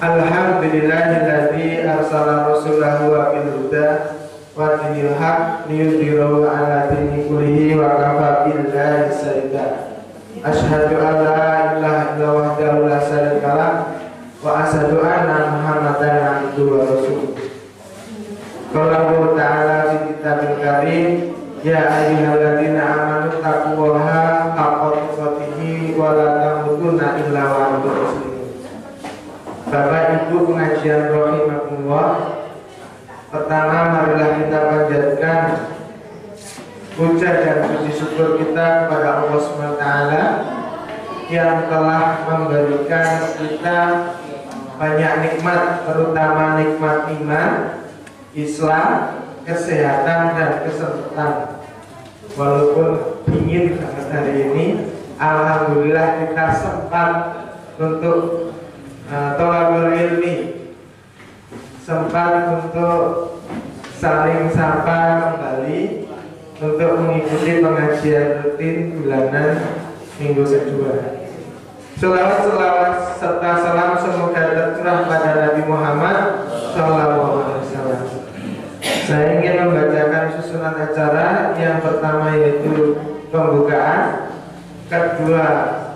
Alhamdulillahilladzi arsala rasulahu bil huda wa dinil haq liyudhhirahu 'ala dini kullihi wa kafa billahi shahida. Asyhadu an la ilaha illallah wahdahu la syarika lah wa asyhadu anna Muhammadan abduhu wa rasuluh. Qala Allah ta'ala fi kitabil karim, ya ayyuhalladzina amanu taqullaha haqqa tuqatih wa la tamutunna illa wa antum muslimun. Bapak Ibu pengajian rahimakumullah, pertama marilah kita panjatkan puja dan puji syukur kita kepada Allah SWT yang telah memberikan kita banyak nikmat, terutama nikmat iman, Islam, kesehatan dan kesempatan. Walaupun dingin banget hari ini, alhamdulillah kita sempat untuk tolabul ilmi, sempat untuk saling sapa kembali untuk mengikuti pengajian rutin bulanan minggu kedua. Selawat serta salam semoga tercurah pada Nabi Muhammad SAW. Saya ingin membacakan susunan acara. Yang pertama yaitu pembukaan, kedua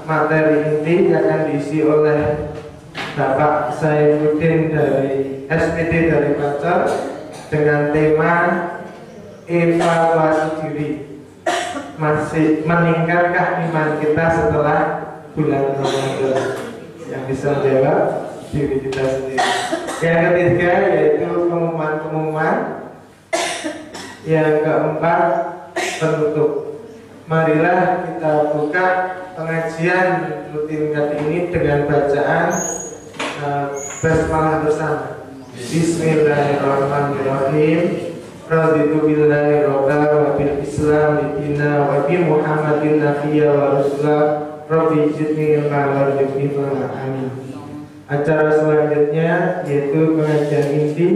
materi inti yang akan diisi oleh Bapak Saifuddin dari SPD dari Pacor dengan tema evaluasi diri, masih meningkatkah iman kita setelah bulan Ramadan? Yang bisa jawab diri kita sendiri. Yang ketiga yaitu pengumuman-pengumuman. Yang keempat penutup. Marilah kita buka pengajian rutin kali ini dengan bacaan basmalah bersama. Bismillahirrahmanirrahim. Raditu billahi rabba wa bil islam dina wa bi Muhammadin nabiyya wa rasulah. Rabbi zidni ilma warzuqni fahma. Amin. Acara selanjutnya yaitu pengajian inti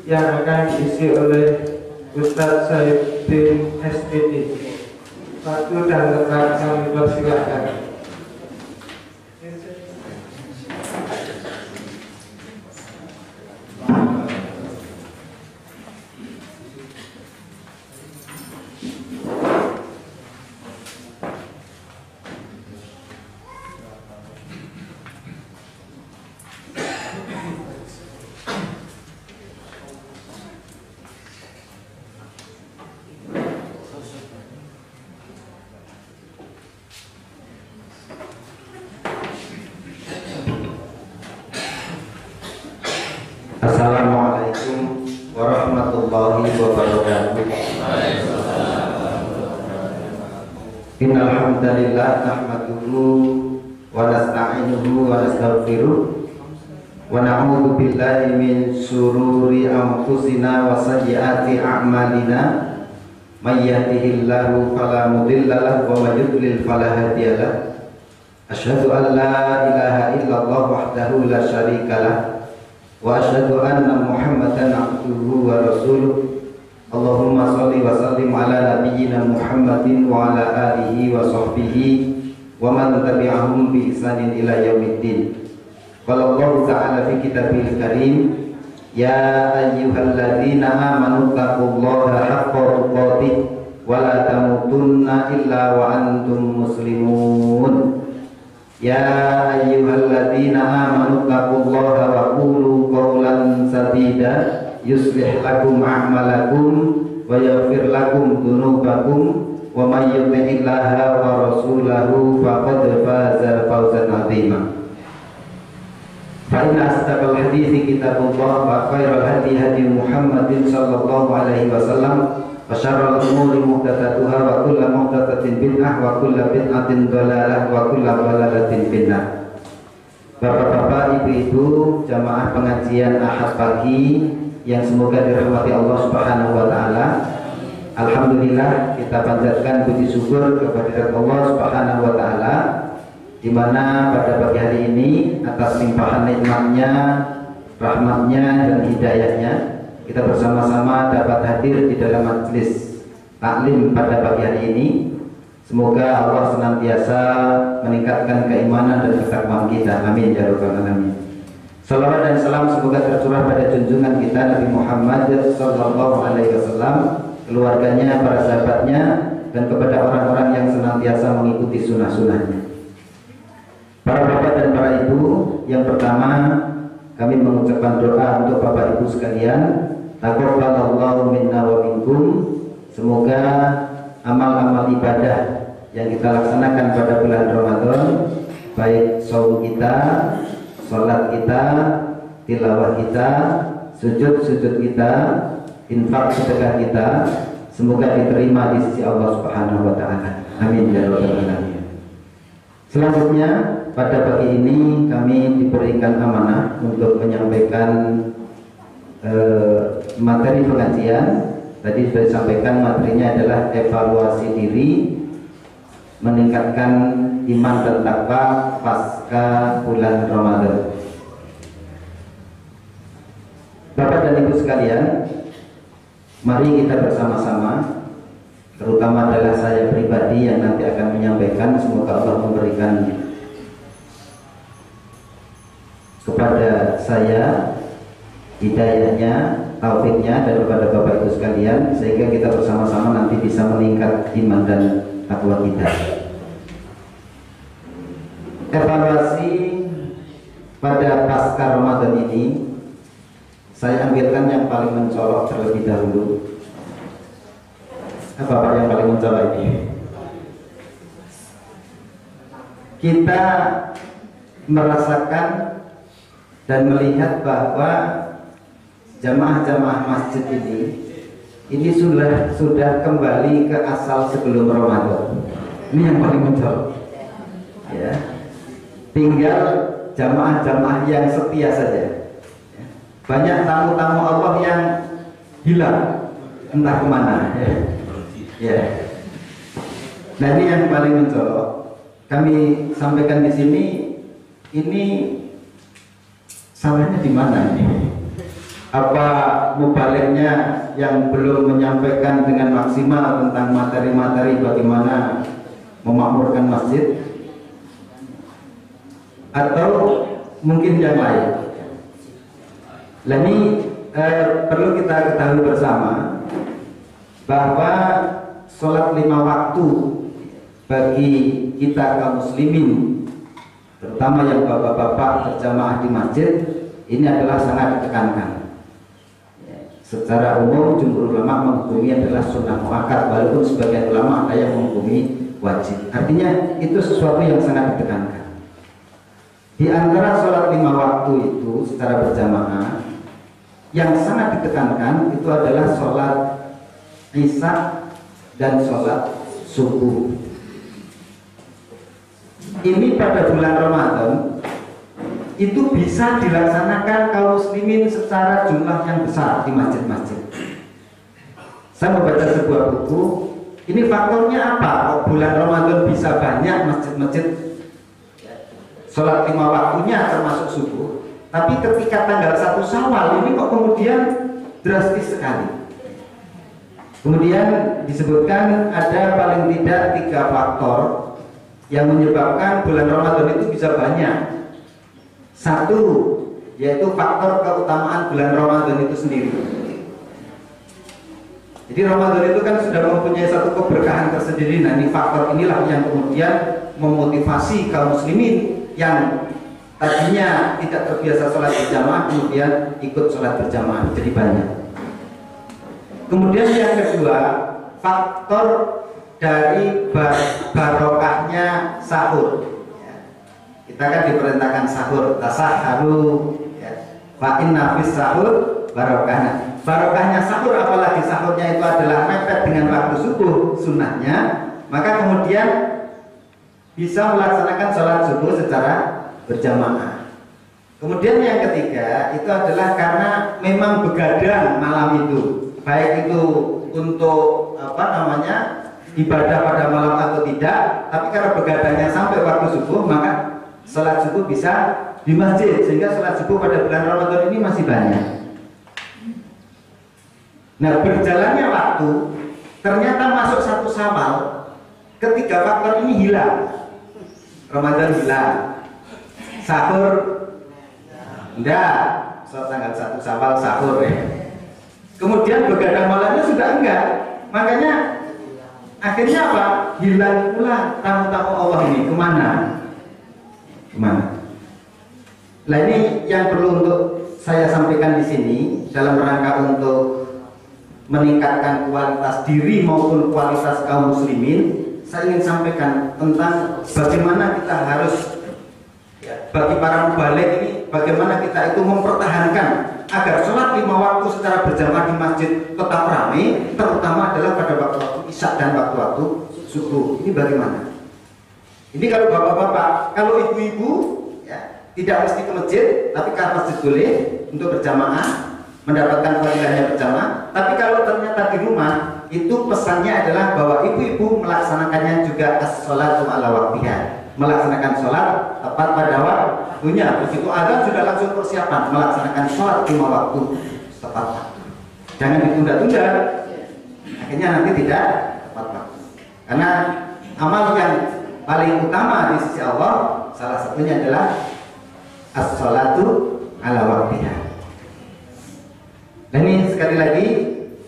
yang akan diisi oleh Ustaz Saifuddin SPD. Waktu dan tempat kami persilakan. Assalamualaikum warahmatullahi wabarakatuh. Innal hamdalillah nahmaduhu wa nasta'inuhu wa nastaghfiruh wa na'udzu billahi min shururi anfusina wa sayyiati a'malina. May yahdihillahu fala mudilla lahu wa may yudlil fala hadiya lahu. Asyhadu an la ilaha illallah wahdahu la syarika lahu wa asyhadu anna Muhammadan abduhu wa rasuluh. Allahumma shalli wa sallim ala nabiyyina Muhammadin wa ala alihi wa sahbihi wa man tabi'ahum bi ihsanin ila yaumiddin. Qala Allah ta'ala fi kitabil karim, ya ayyuhalladzina amanu taqullaha haqqa tuqatih wa la tamutunna illa wa antum muslimun. Ya ayyuhalladzina amanu taqullaha wa qulu qawlan sadida yuslih lakum a'malakum wa yaghfir lakum dhunubakum wa may yuti'illaha wa rasulahu faqad faza fawzan 'azima. Fa inna asdaqal hadithi kitabullah wa khairal hadi hadi Muhammadin sallallahu alaihi wasallam wa syarrul umuri muhdatsatuha wa kullu muhdatsatin bid'ah wa kullu bid'atin dhalalah wa kullu dhalalatin finnar. Bapak-bapak, ibu-ibu, jamaah pengajian Ahad pagi yang semoga dirahmati Allah Subhanahu wa taala. Alhamdulillah kita panjatkan puji syukur kepada Allah Subhanahu wa taala di mana pada pagi hari ini atas limpahan nikmatnya, rahmatnya dan hidayahnya kita bersama-sama dapat hadir di dalam majelis taklim pada pagi hari ini. Semoga Allah senantiasa meningkatkan keimanan dan ketakwaan kita. Amin ya rabbal alamin. Salawat dan salam semoga tercurah pada junjungan kita Nabi Muhammad sallallahu alaihi wasallam, keluarganya, para sahabatnya, dan kepada orang-orang yang senantiasa mengikuti sunnah-sunnahnya. Para bapak dan para ibu, yang pertama kami mengucapkan doa untuk bapak ibu sekalian. Taqabbalallahu minna wa minkum. Semoga amal-amal ibadah yang kita laksanakan pada bulan Ramadan, baik saum kita, sholat kita, tilawah kita, sujud-sujud kita, infak sedekah kita, semoga diterima di sisi Allah Subhanahu wa taala. Amin ya rabbal alamin. Selanjutnya, pada pagi ini kami diberikan amanah untuk menyampaikan materi pengajian. Tadi sudah disampaikan, materinya adalah evaluasi diri, meningkatkan iman dan takwa pasca bulan Ramadan. Bapak dan Ibu sekalian, mari kita bersama-sama, terutama adalah saya pribadi yang nanti akan menyampaikan, semoga Allah memberikan kepada saya hidayahnya, taufiknya, dan kepada Bapak Ibu sekalian, sehingga kita bersama-sama nanti bisa meningkat iman dan takwa kita. Evaluasi pada pasca Ramadan ini, saya ambilkan yang paling mencolok terlebih dahulu. Apa Pak yang paling mencolok ini? Kita merasakan dan melihat bahwa jamaah-jamaah masjid ini sudah kembali ke asal sebelum Ramadan. Ini yang paling mencolok. Ya. Tinggal jamaah-jamaah yang setia saja. Banyak tamu-tamu Allah yang hilang entah kemana. Ya. Nah, ini yang paling mencolok. Kami sampaikan di sini. Ini salahnya di mana ini? Apa mubaliknya yang belum menyampaikan dengan maksimal tentang materi-materi bagaimana memakmurkan masjid, atau mungkin yang lain? Nah, ini perlu kita ketahui bersama bahwa sholat 5 waktu bagi kita kaum muslimin, terutama yang bapak-bapak berjamaah di masjid, ini adalah sangat ditekankan. Secara umum jumhur ulama menghukumi adalah sunnah muakkad, walaupun sebagian ulama ada yang menghukumi wajib. Artinya itu sesuatu yang sangat ditekankan. Di antara sholat 5 waktu itu secara berjamaah, yang sangat ditekankan itu adalah sholat isya dan sholat subuh. Ini pada bulan Ramadan itu bisa dilaksanakan kaum muslimin secara jumlah yang besar di masjid-masjid. Saya membaca sebuah buku, ini faktornya apa? Kok bulan Ramadan bisa banyak masjid-masjid sholat 5 waktunya termasuk subuh, tapi ketika tanggal 1 Syawal ini kok kemudian drastis sekali. Kemudian disebutkan ada paling tidak 3 faktor yang menyebabkan bulan Ramadan itu bisa banyak. Satu, yaitu faktor keutamaan bulan Ramadan itu sendiri. Jadi Ramadan itu kan sudah mempunyai satu keberkahan tersendiri. Nah, ini faktor inilah yang kemudian memotivasi kaum muslimin yang tadinya tidak terbiasa sholat berjamaah kemudian ikut sholat berjamaah, jadi banyak. Kemudian yang kedua, faktor dari barokahnya sahur. Kita kan diperintahkan sahur, tasahharu, ya. Fa inna fis sahur barokah. Barokahnya sahur, apalagi sahurnya itu adalah mepet dengan waktu subuh sunnahnya, maka kemudian bisa melaksanakan sholat subuh secara berjamaah. Kemudian yang ketiga itu adalah karena memang begadang malam itu, baik itu untuk ibadah pada malam atau tidak, tapi karena begadangnya sampai waktu subuh, maka sholat subuh bisa di masjid, sehingga sholat subuh pada bulan Ramadan ini masih banyak. Nah, berjalannya waktu, ternyata masuk 1 Syawal, ketiga faktor ini hilang. Ramadan hilang, sahur Enggak, so tanggal 1 Syawal sahur ya. Kemudian begadang malamnya sudah enggak. Makanya akhirnya apa? Hilang pula tamu-tamu Allah ini kemana? Kemana? Nah ini yang perlu untuk saya sampaikan di sini dalam rangka untuk meningkatkan kualitas diri maupun kualitas kaum muslimin. Saya ingin sampaikan tentang bagaimana kita harus, bagi para mubalik ini, bagaimana kita itu mempertahankan agar sholat 5 waktu secara berjamaah di masjid tetap ramai, terutama adalah pada waktu-waktu isya dan waktu-waktu subuh. Ini bagaimana? Ini kalau bapak-bapak, kalau ibu-ibu ya, tidak mesti ke masjid, tapi ke masjid boleh untuk berjamaah, mendapatkan fadilahnya berjamaah. Tapi kalau ternyata di rumah, itu pesannya adalah bahwa ibu-ibu melaksanakannya juga as-sholatu ala waqtiha, melaksanakan sholat tepat pada waktunya. Begitu azan sudah langsung persiapan melaksanakan sholat 5 waktu tepat waktu. Jangan ditunda-tunda, akhirnya nanti tidak tepat waktu. Karena amal yang paling utama di sisi Allah salah satunya adalah as-sholatu ala waqtiha. Dan ini sekali lagi,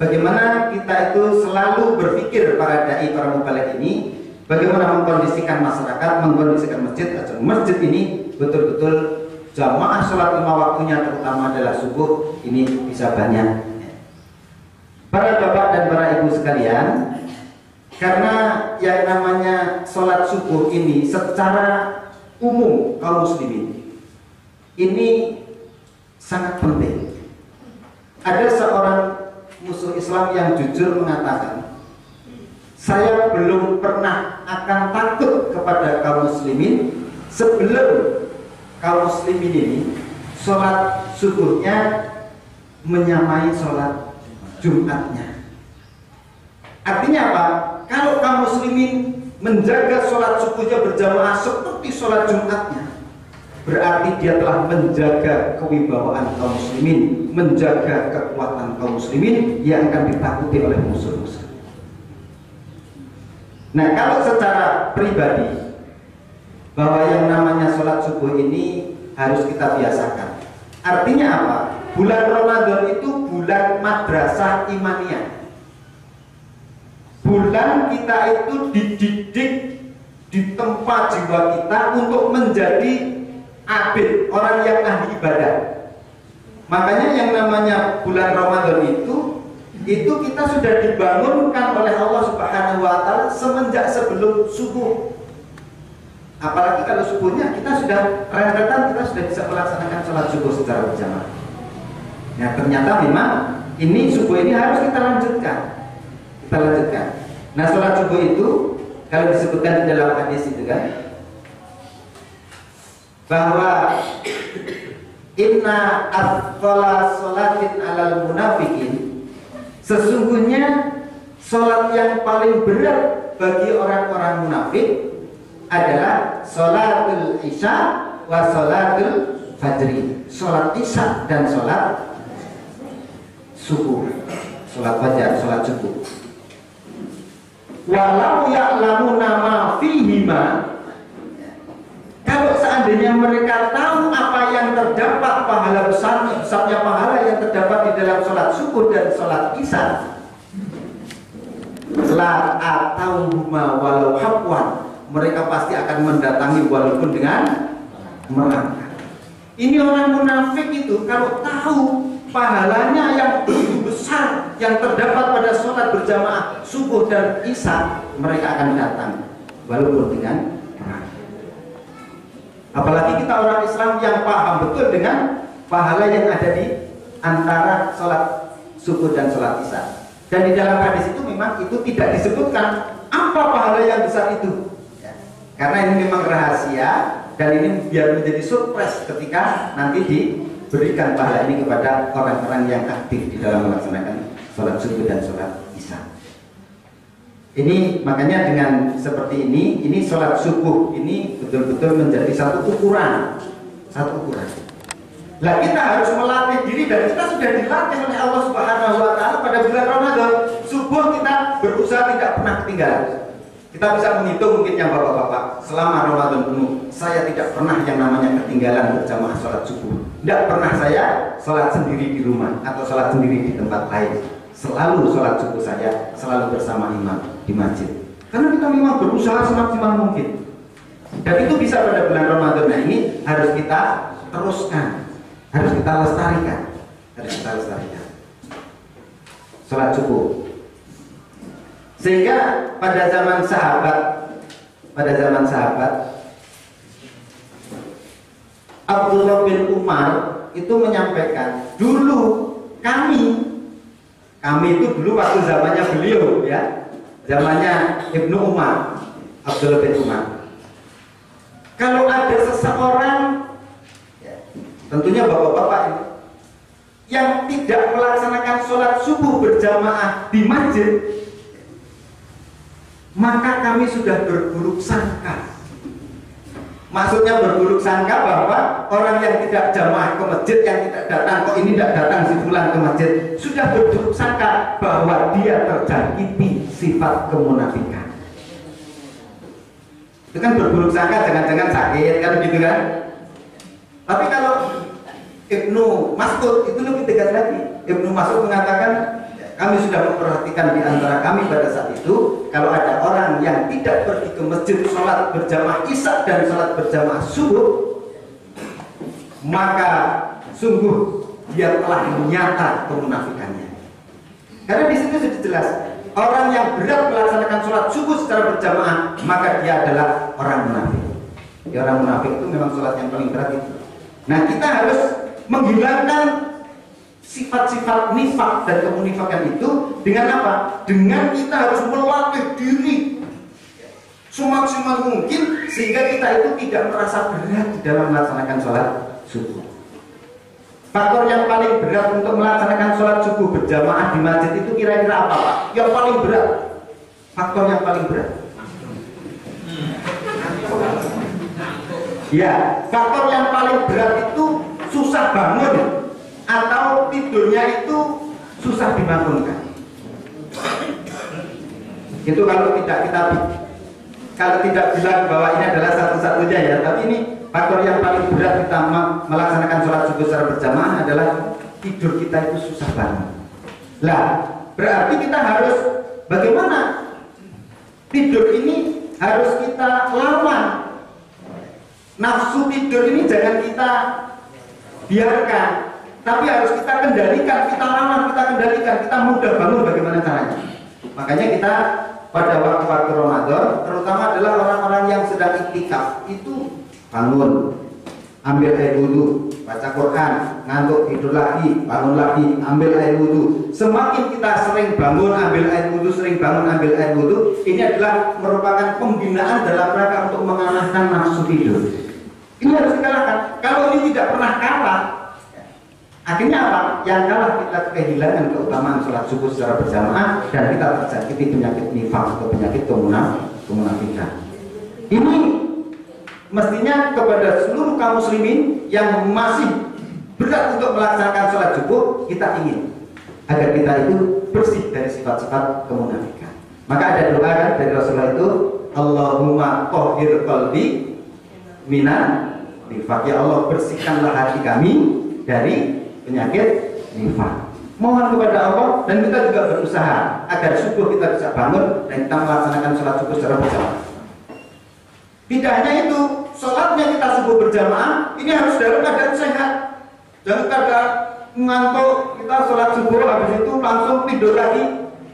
bagaimana kita itu selalu berpikir para dai, para mubalik ini, bagaimana mengkondisikan masyarakat, mengkondisikan masjid, agar masjid ini betul-betul jamaah sholat 5 waktunya, terutama adalah subuh, ini bisa banyak. Para bapak dan para ibu sekalian, karena yang namanya sholat subuh ini secara umum kaum muslimin ini sangat penting. Ada seorang musuh Islam yang jujur mengatakan, saya belum pernah akan takut kepada kaum muslimin sebelum kaum muslimin ini sholat subuhnya menyamai sholat Jumatnya. Artinya apa? Kalau kaum muslimin menjaga sholat subuhnya berjamaah seperti sholat Jumatnya, berarti dia telah menjaga kewibawaan kaum muslimin, menjaga kekuatan kaum muslimin yang akan ditakuti oleh musuh-musuh. Nah, kalau secara pribadi, bahwa yang namanya sholat subuh ini harus kita biasakan. Artinya apa? Bulan Ramadan itu bulan madrasah imaniyah. Bulan kita itu dididik, ditempa jiwa kita untuk menjadi abid, orang yang ahli ibadah. Makanya yang namanya bulan Ramadan itu kita sudah dibangunkan oleh Allah Subhanahu wa taala semenjak sebelum subuh. Apalagi kalau subuhnya kita sudah rentetan, kita sudah bisa melaksanakan sholat subuh secara berjamaah. Nah, ternyata memang ini subuh ini harus kita lanjutkan. Kita lanjutkan. Nah, sholat subuh itu kalau disebutkan di dalam hadis itu kan, bahwa inna afdhala sholatin alal munafikin, sesungguhnya sholat yang paling berat bagi orang-orang munafik adalah sholatul isya wa sholatul fajri, sholat isya dan sholat subuh, sholat fajar, sholat subuh. Walau ya'lamuna ma fihima, kalau seandainya mereka tahu apa yang terdapat pahala besarnya pahala yang terdapat di dalam sholat subuh dan sholat isya, la atauhuma walau habwan, mereka pasti akan mendatangi walaupun dengan merangkak. Ini orang munafik itu kalau tahu pahalanya yang begitu besar yang terdapat pada sholat berjamaah subuh dan isya, mereka akan datang walaupun dengan merangkak. Apalagi kita orang Islam yang paham betul dengan pahala yang ada di antara sholat subuh dan sholat isya. Dan di dalam hadis itu memang itu tidak disebutkan apa pahala yang besar itu, ya. Karena ini memang rahasia dan ini biar menjadi surprise ketika nanti diberikan pahala ini kepada orang-orang yang aktif di dalam melaksanakan sholat subuh dan sholat isya. Ini makanya dengan seperti ini sholat subuh ini betul-betul menjadi satu ukuran. Nah, kita harus melatih diri dan kita sudah dilatih oleh Allah Subhanahu wa taala pada bulan Ramadan. Subuh kita berusaha tidak pernah ketinggalan. Kita bisa menghitung mungkin yang bapak-bapak, selama Ramadan penuh saya tidak pernah yang namanya ketinggalan berjamaah sholat subuh. Tidak pernah saya sholat sendiri di rumah atau sholat sendiri di tempat lain. Selalu sholat subuh saya selalu bersama imam di masjid. Karena kita memang berusaha semaksimal mungkin. Dan itu bisa pada bulan Ramadan. Nah ini harus kita teruskan, harus kita lestarikan, sholat subuh. Sehingga pada zaman sahabat Abdullah bin Umar itu menyampaikan, dulu kami itu dulu waktu zamannya beliau ya, zamannya Ibnu Umar, Abdullah bin Umar. Kalau ada seseorang, ya, tentunya bapak-bapak ini yang tidak melaksanakan sholat subuh berjamaah di masjid, maka kami sudah berburuk sangka. Maksudnya berburuk sangka bahwa orang yang tidak jamaah ke masjid, yang tidak datang, kok ini tidak datang si fulan ke masjid, sudah berburuk sangka bahwa dia terjangkiti sifat kemunafikan. Itu kan berburuk sangka, jangan-jangan sakit kan gitu kan. Tapi kalau Ibnu Mas'ud itu lebih tegas lagi. Ibnu Mas'ud mengatakan, kami sudah memperhatikan di antara kami pada saat itu, kalau ada orang yang tidak pergi ke masjid sholat berjamaah isya dan sholat berjamaah subuh, maka sungguh dia telah menyata kemunafikannya. Karena di situ sudah jelas, orang yang berat melaksanakan sholat subuh secara berjamaah, maka dia adalah orang munafik. Ya, orang munafik itu memang sholat yang paling berat itu. Nah, kita harus menghilangkan sifat-sifat nifak dan kemunifakan itu dengan apa? Dengan kita harus melatih diri semaksimal mungkin sehingga kita itu tidak merasa berat di dalam melaksanakan sholat subuh. Faktor yang paling berat untuk melaksanakan sholat subuh berjamaah di masjid itu kira-kira apa, Pak? Yang paling berat, faktor yang paling berat. Ya, faktor yang paling berat itu susah bangun atau tidurnya itu susah dibangunkan. Itu kalau tidak bilang bahwa ini adalah satu-satunya ya, tapi ini faktor yang paling berat kita melaksanakan sholat subuh secara berjamaah adalah tidur kita itu susah banget. Lah, berarti kita harus bagaimana? Tidur ini harus kita lawan. Nafsu tidur ini jangan kita biarkan, tapi harus kita kendalikan, kita lawan, kita kendalikan, kita mudah bangun bagaimana caranya. Makanya kita pada waktu-waktu Ramadan, terutama adalah orang-orang yang sedang iktikaf, itu bangun, ambil air wudhu, baca Quran, ngantuk tidur lagi, bangun lagi, ambil air wudhu. Semakin kita sering bangun, ambil air wudhu, sering bangun, ambil air wudhu, ini adalah merupakan pembinaan dalam rangka untuk mengalahkan nafsu tidur. Ini harus dikalahkan. Kalau ini tidak pernah kalah, akhirnya apa? Yang kalah kita kehilangan keutamaan sholat subuh secara berjamaah dan kita terjangkiti penyakit nifaq atau penyakit kemunafikan. Ini mestinya kepada seluruh kaum muslimin yang masih berat untuk melaksanakan sholat subuh, kita ingin agar kita itu bersih dari sifat-sifat kemunafikan. Maka ada doa kan dari Rasulullah itu, Allahumma tahhir qalbi minan nifaq. Ya Allah, bersihkanlah hati kami dari penyakit nifaq. Mohon kepada Allah dan kita juga berusaha agar subuh kita bisa bangun dan kita melaksanakan sholat subuh secara berjamaah. Tidak hanya itu, sholatnya kita subuh berjamaah ini harus dalam keadaan sehat. Jangan keadaan ngantuk, kita sholat subuh habis itu langsung tidur lagi.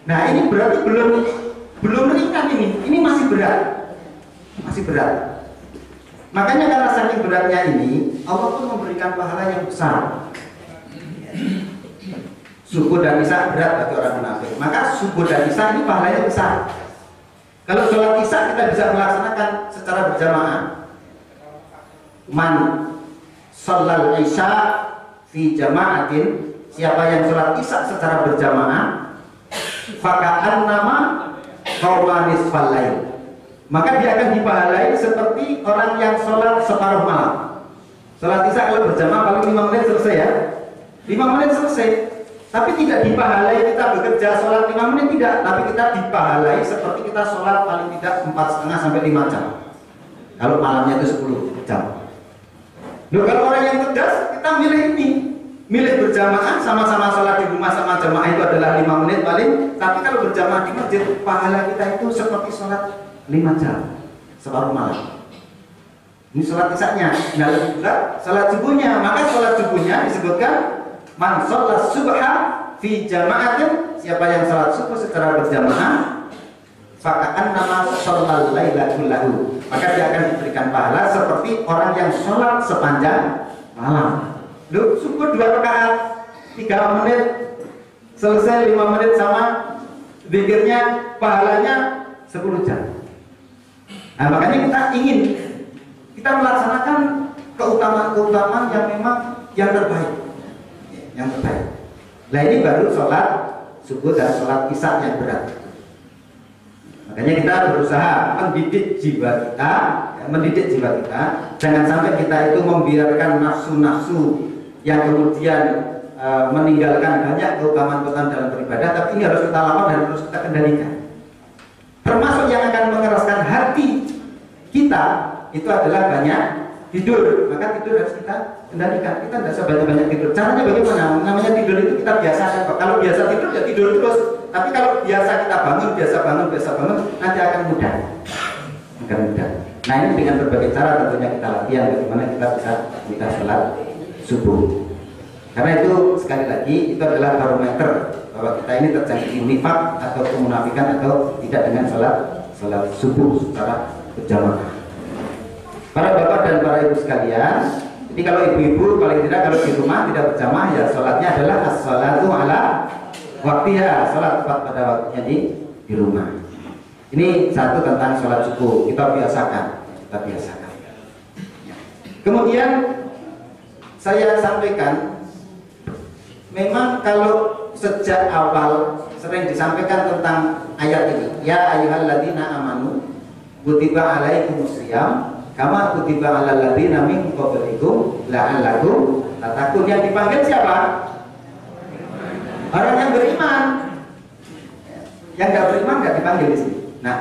Nah ini berarti belum ringan ini masih berat, masih berat. Makanya karena saking beratnya ini, Allah pun memberikan pahala yang besar. Subuh dan isya berat bagi orang munafik, maka subuh dan isya ini pahalanya besar. Kalau sholat isya kita bisa melaksanakan secara berjamaah. Man sholal isya fi jama'atin, siapa yang sholat isya secara berjamaah, faka'an nama qawmanis falail, maka dia akan dipahalai seperti orang yang sholat separuh malam. Sholat isya kalau berjamaah paling 5 menit selesai ya, 5 menit selesai. Tapi tidak dipahalai kita bekerja sholat 5 menit, tidak. Tapi kita dipahalai seperti kita sholat paling tidak 4,5 sampai 5 jam. Kalau malamnya itu 10 jam. Loh, kalau orang yang cerdas, kita milih ini. Milih berjamaah, sama-sama sholat di rumah sama jamaah itu adalah 5 menit paling. Tapi kalau berjamaah di masjid, pahala kita itu seperti sholat 5 jam, separuh malam. Ini sholat isya-nya. Nah, juga sholat subuhnya. Maka sholat subuhnya disebutkan man sholat subha fi jama'atin. Siapa yang sholat subuh secara berjamaah, faka'an nama sholat lailatul lahu. Maka dia akan diberikan pahala seperti orang yang sholat sepanjang malam. Loh, subuh 2 rakaat 3 menit selesai, 5 menit sama zikirnya, pahalanya 10 jam. Nah, makanya kita ingin kita melaksanakan keutamaan-keutamaan yang memang yang terbaik. Yang terbaik. Nah, ini baru sholat subuh dan sholat isya yang berat. Makanya kita berusaha mendidik jiwa kita, mendidik jiwa kita. Jangan sampai kita itu membiarkan nafsu-nafsu yang kemudian meninggalkan banyak keutamaan-keutamaan dalam beribadah. Tapi ini harus kita lawan dan harus kita kendalikan. Termasuk yang akan mengeraskan hati kita itu adalah banyak tidur. Maka tidur harus kita kendalikan. Kita tidak usah banyak-banyak tidur. Caranya bagaimana? Namanya tidur itu kita biasakan. Kalau biasa tidur ya tidur terus. Tapi kalau biasa kita bangun, biasa bangun, nanti akan mudah. Akan mudah. Nah, ini dengan berbagai cara tentunya kita latihan bagaimana kita sholat subuh. Karena itu sekali lagi itu adalah barometer bahwa kita ini terjangkiti nifaq atau kemunafikan atau tidak dengan sholat subuh secara berjamaah. Para bapak dan para ibu sekalian, jadi kalau ibu-ibu paling tidak kalau di rumah tidak berjamaah ya sholatnya adalah as-sholatu ala waktiha, sholat tepat pada waktunya di rumah. Ini satu tentang sholat subuh, kita biasakan. Kemudian saya sampaikan, memang kalau sejak awal sering disampaikan tentang ayat ini, ya ayyuhalladzina amanu kutiba alaikumusiyam kama kutiba alal ladzina min qablikum la'allakum tattaqun. Yang dipanggil siapa? Orang yang beriman. Yang nggak beriman nggak dipanggil di sini. Nah,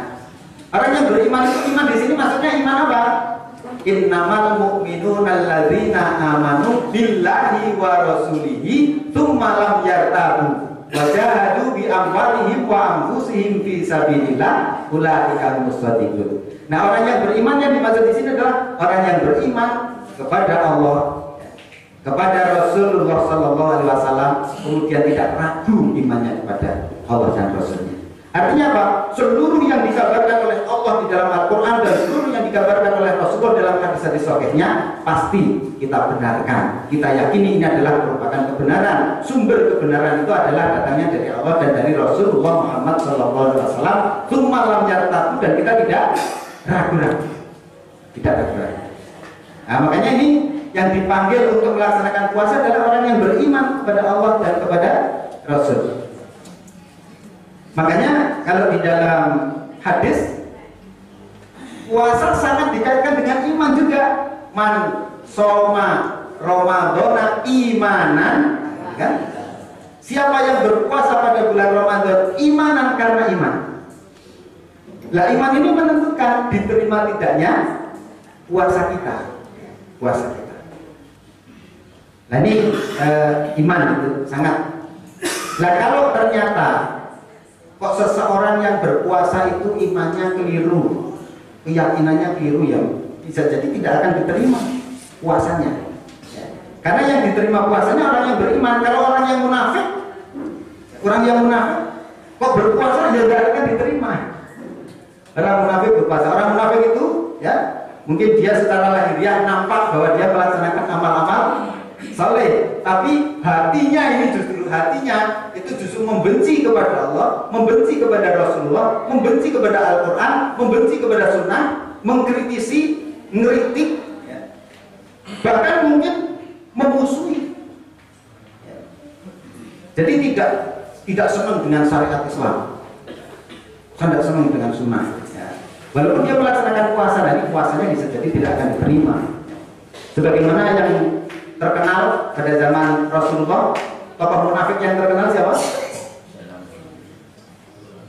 orang yang beriman itu iman di sini maksudnya iman apa? Innamal mu'minuna alladzina amanu billahi wa rasulihi tsumma lam yartabu wa jahadu bi amwalihim wa anfusihim fi sabilillah ulaika mushadiqun. Nah, orang yang beriman yang dimaksud di sini adalah orang yang beriman kepada Allah, kepada Rasulullah sallallahu alaihi wasallam, kemudian tidak ragu imannya kepada Allah dan Rasulnya. Artinya apa? Seluruh yang dikabarkan oleh Allah di dalam Al-Quran dan seluruh yang dikabarkan oleh Rasulullah dalam hadis-hadis sahihnya pasti kita benarkan. Kita yakini ini adalah merupakan kebenaran. Sumber kebenaran itu adalah datangnya dari Allah dan dari Rasulullah Muhammad SAW. Tsumma lam yartabu, dan kita tidak ragu-ragu. Tidak ragu-ragu. Nah, makanya ini yang dipanggil untuk melaksanakan puasa adalah orang yang beriman kepada Allah dan kepada Rasul. Makanya kalau di dalam hadis puasa sangat dikaitkan dengan iman juga. Man soma Ramadhana imanan, kan? Siapa yang berpuasa pada bulan Ramadan imanan karena iman. Lah, iman ini menentukan diterima tidaknya puasa kita. Puasa kita. Nah, ini iman itu sangat. Nah, kalau ternyata kok seseorang yang berpuasa itu imannya keliru, keyakinannya keliru, ya bisa jadi tidak akan diterima puasanya. Karena yang diterima puasanya orang yang beriman. Kalau orang yang munafik kok berpuasa ya tidak akan diterima. Orang munafik berpuasa, orang munafik itu ya mungkin dia secara lahiriah nampak bahwa dia melaksanakan amal-amal saleh, tapi hatinya itu justru membenci kepada Allah, membenci kepada Rasulullah, membenci kepada Al-Quran, membenci kepada Sunnah, mengkritisi, ngeritik, ya. Bahkan mungkin memusuhi. Ya. Jadi tidak senang dengan syariat Islam, tidak senang dengan Sunnah. Ya. Walaupun dia melaksanakan puasa, dan ini puasanya bisa jadi tidak akan diterima. Sebagaimana yang terkenal pada zaman Rasulullah, tokoh munafik yang terkenal siapa?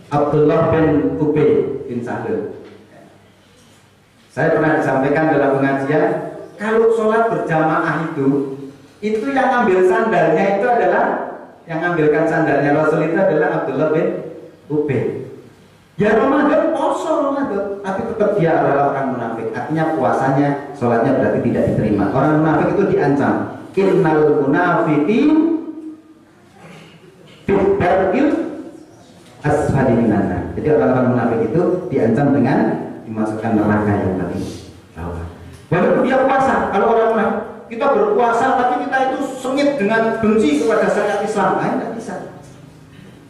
Abdullah bin Ubay bin Salul. Saya pernah disampaikan dalam pengajian, kalau sholat berjamaah itu yang ambil sandalnya itu adalah, yang ambilkan sandalnya Rasul itu adalah Abdullah bin Ubay. Ya Ramadan, poso Ramadan, tapi tetap dia adalah orang munafik. Artinya puasanya, sholatnya berarti tidak diterima. Orang munafik itu diancam, innal munafiqin fi darkil asfali minan nar. Jadi orang-orang munafik itu diancam dengan dimasukkan neraka yang paling bawah. Walaupun dia puasa, kalau orang munafik, kita berpuasa tapi kita itu sengit dengan benci kepada syariat Islam, tidak bisa.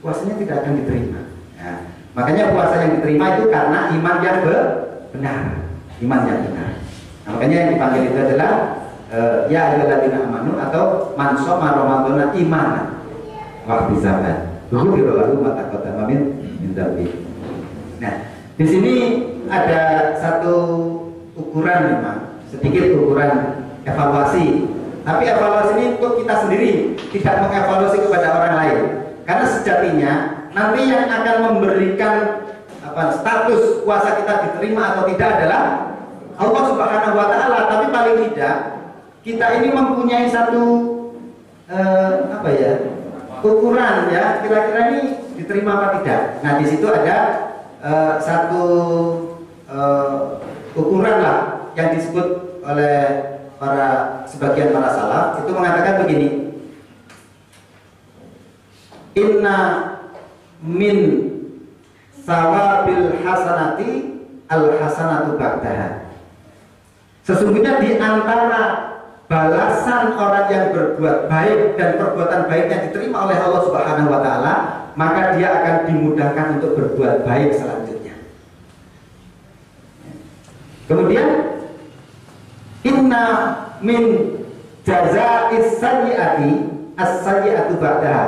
Puasanya tidak akan diterima. Ya. Makanya puasa yang diterima itu karena iman yang benar, iman yang benar. Nah, makanya yang dipanggil itu adalah ya ayyuhalladzina amanu atau man shoma ramadhana imanan wa ihtisaban. Ghufira lahu ma taqaddama min dzambi. Nah, di sini ada satu ukuran memang, sedikit ukuran evaluasi. Tapi evaluasi ini untuk kita sendiri, tidak mengevaluasi kepada orang lain. Karena sejatinya nanti yang akan memberikan status puasa kita diterima atau tidak adalah Allah Subhanahu wa taala. Tapi paling tidak kita ini mempunyai satu ukuran ya, kira-kira ini diterima apa tidak. Nah, di situ ada satu ukuran lah yang disebut oleh sebagian para salaf, itu mengatakan begini, inna min sawabil hasanati al hasanatu ba'daha. Sesungguhnya di antara balasan orang yang berbuat baik dan perbuatan baiknya diterima oleh Allah Subhanahu wa taala, maka dia akan dimudahkan untuk berbuat baik selanjutnya. Kemudian inna min jaza'is sayyi'ati as-sayyi'atu ba'daha.